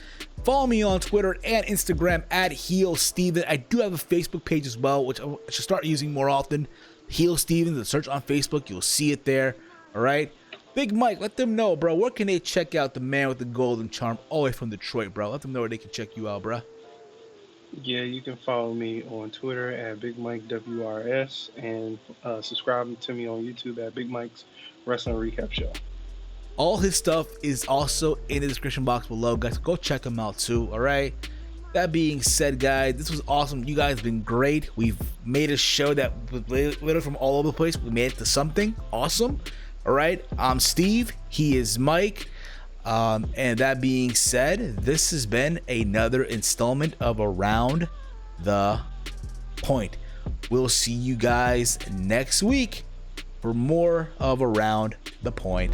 follow me on Twitter and Instagram at HeelSteven. I do have a Facebook page as well, which I should start using more often. HeelSteven, the search on Facebook, you'll see it there. All right. Big Mike, let them know, bro. Where can they check out the man with the golden charm all the way from Detroit, bro? Let them know where they can check you out, bro. Yeah, you can follow me on Twitter at Big Mike WRS and subscribe to me on YouTube at Big Mike's Wrestling Recap Show. All his stuff is also in the description box below, guys. Go check him out too, all right? That being said, guys, this was awesome. You guys have been great. We've made a show that was literally from all over the place. We made it to something awesome, all right? I'm Steve. He is Mike. And that being said, this has been another installment of Around the Point. We'll see you guys next week for more of Around the Point.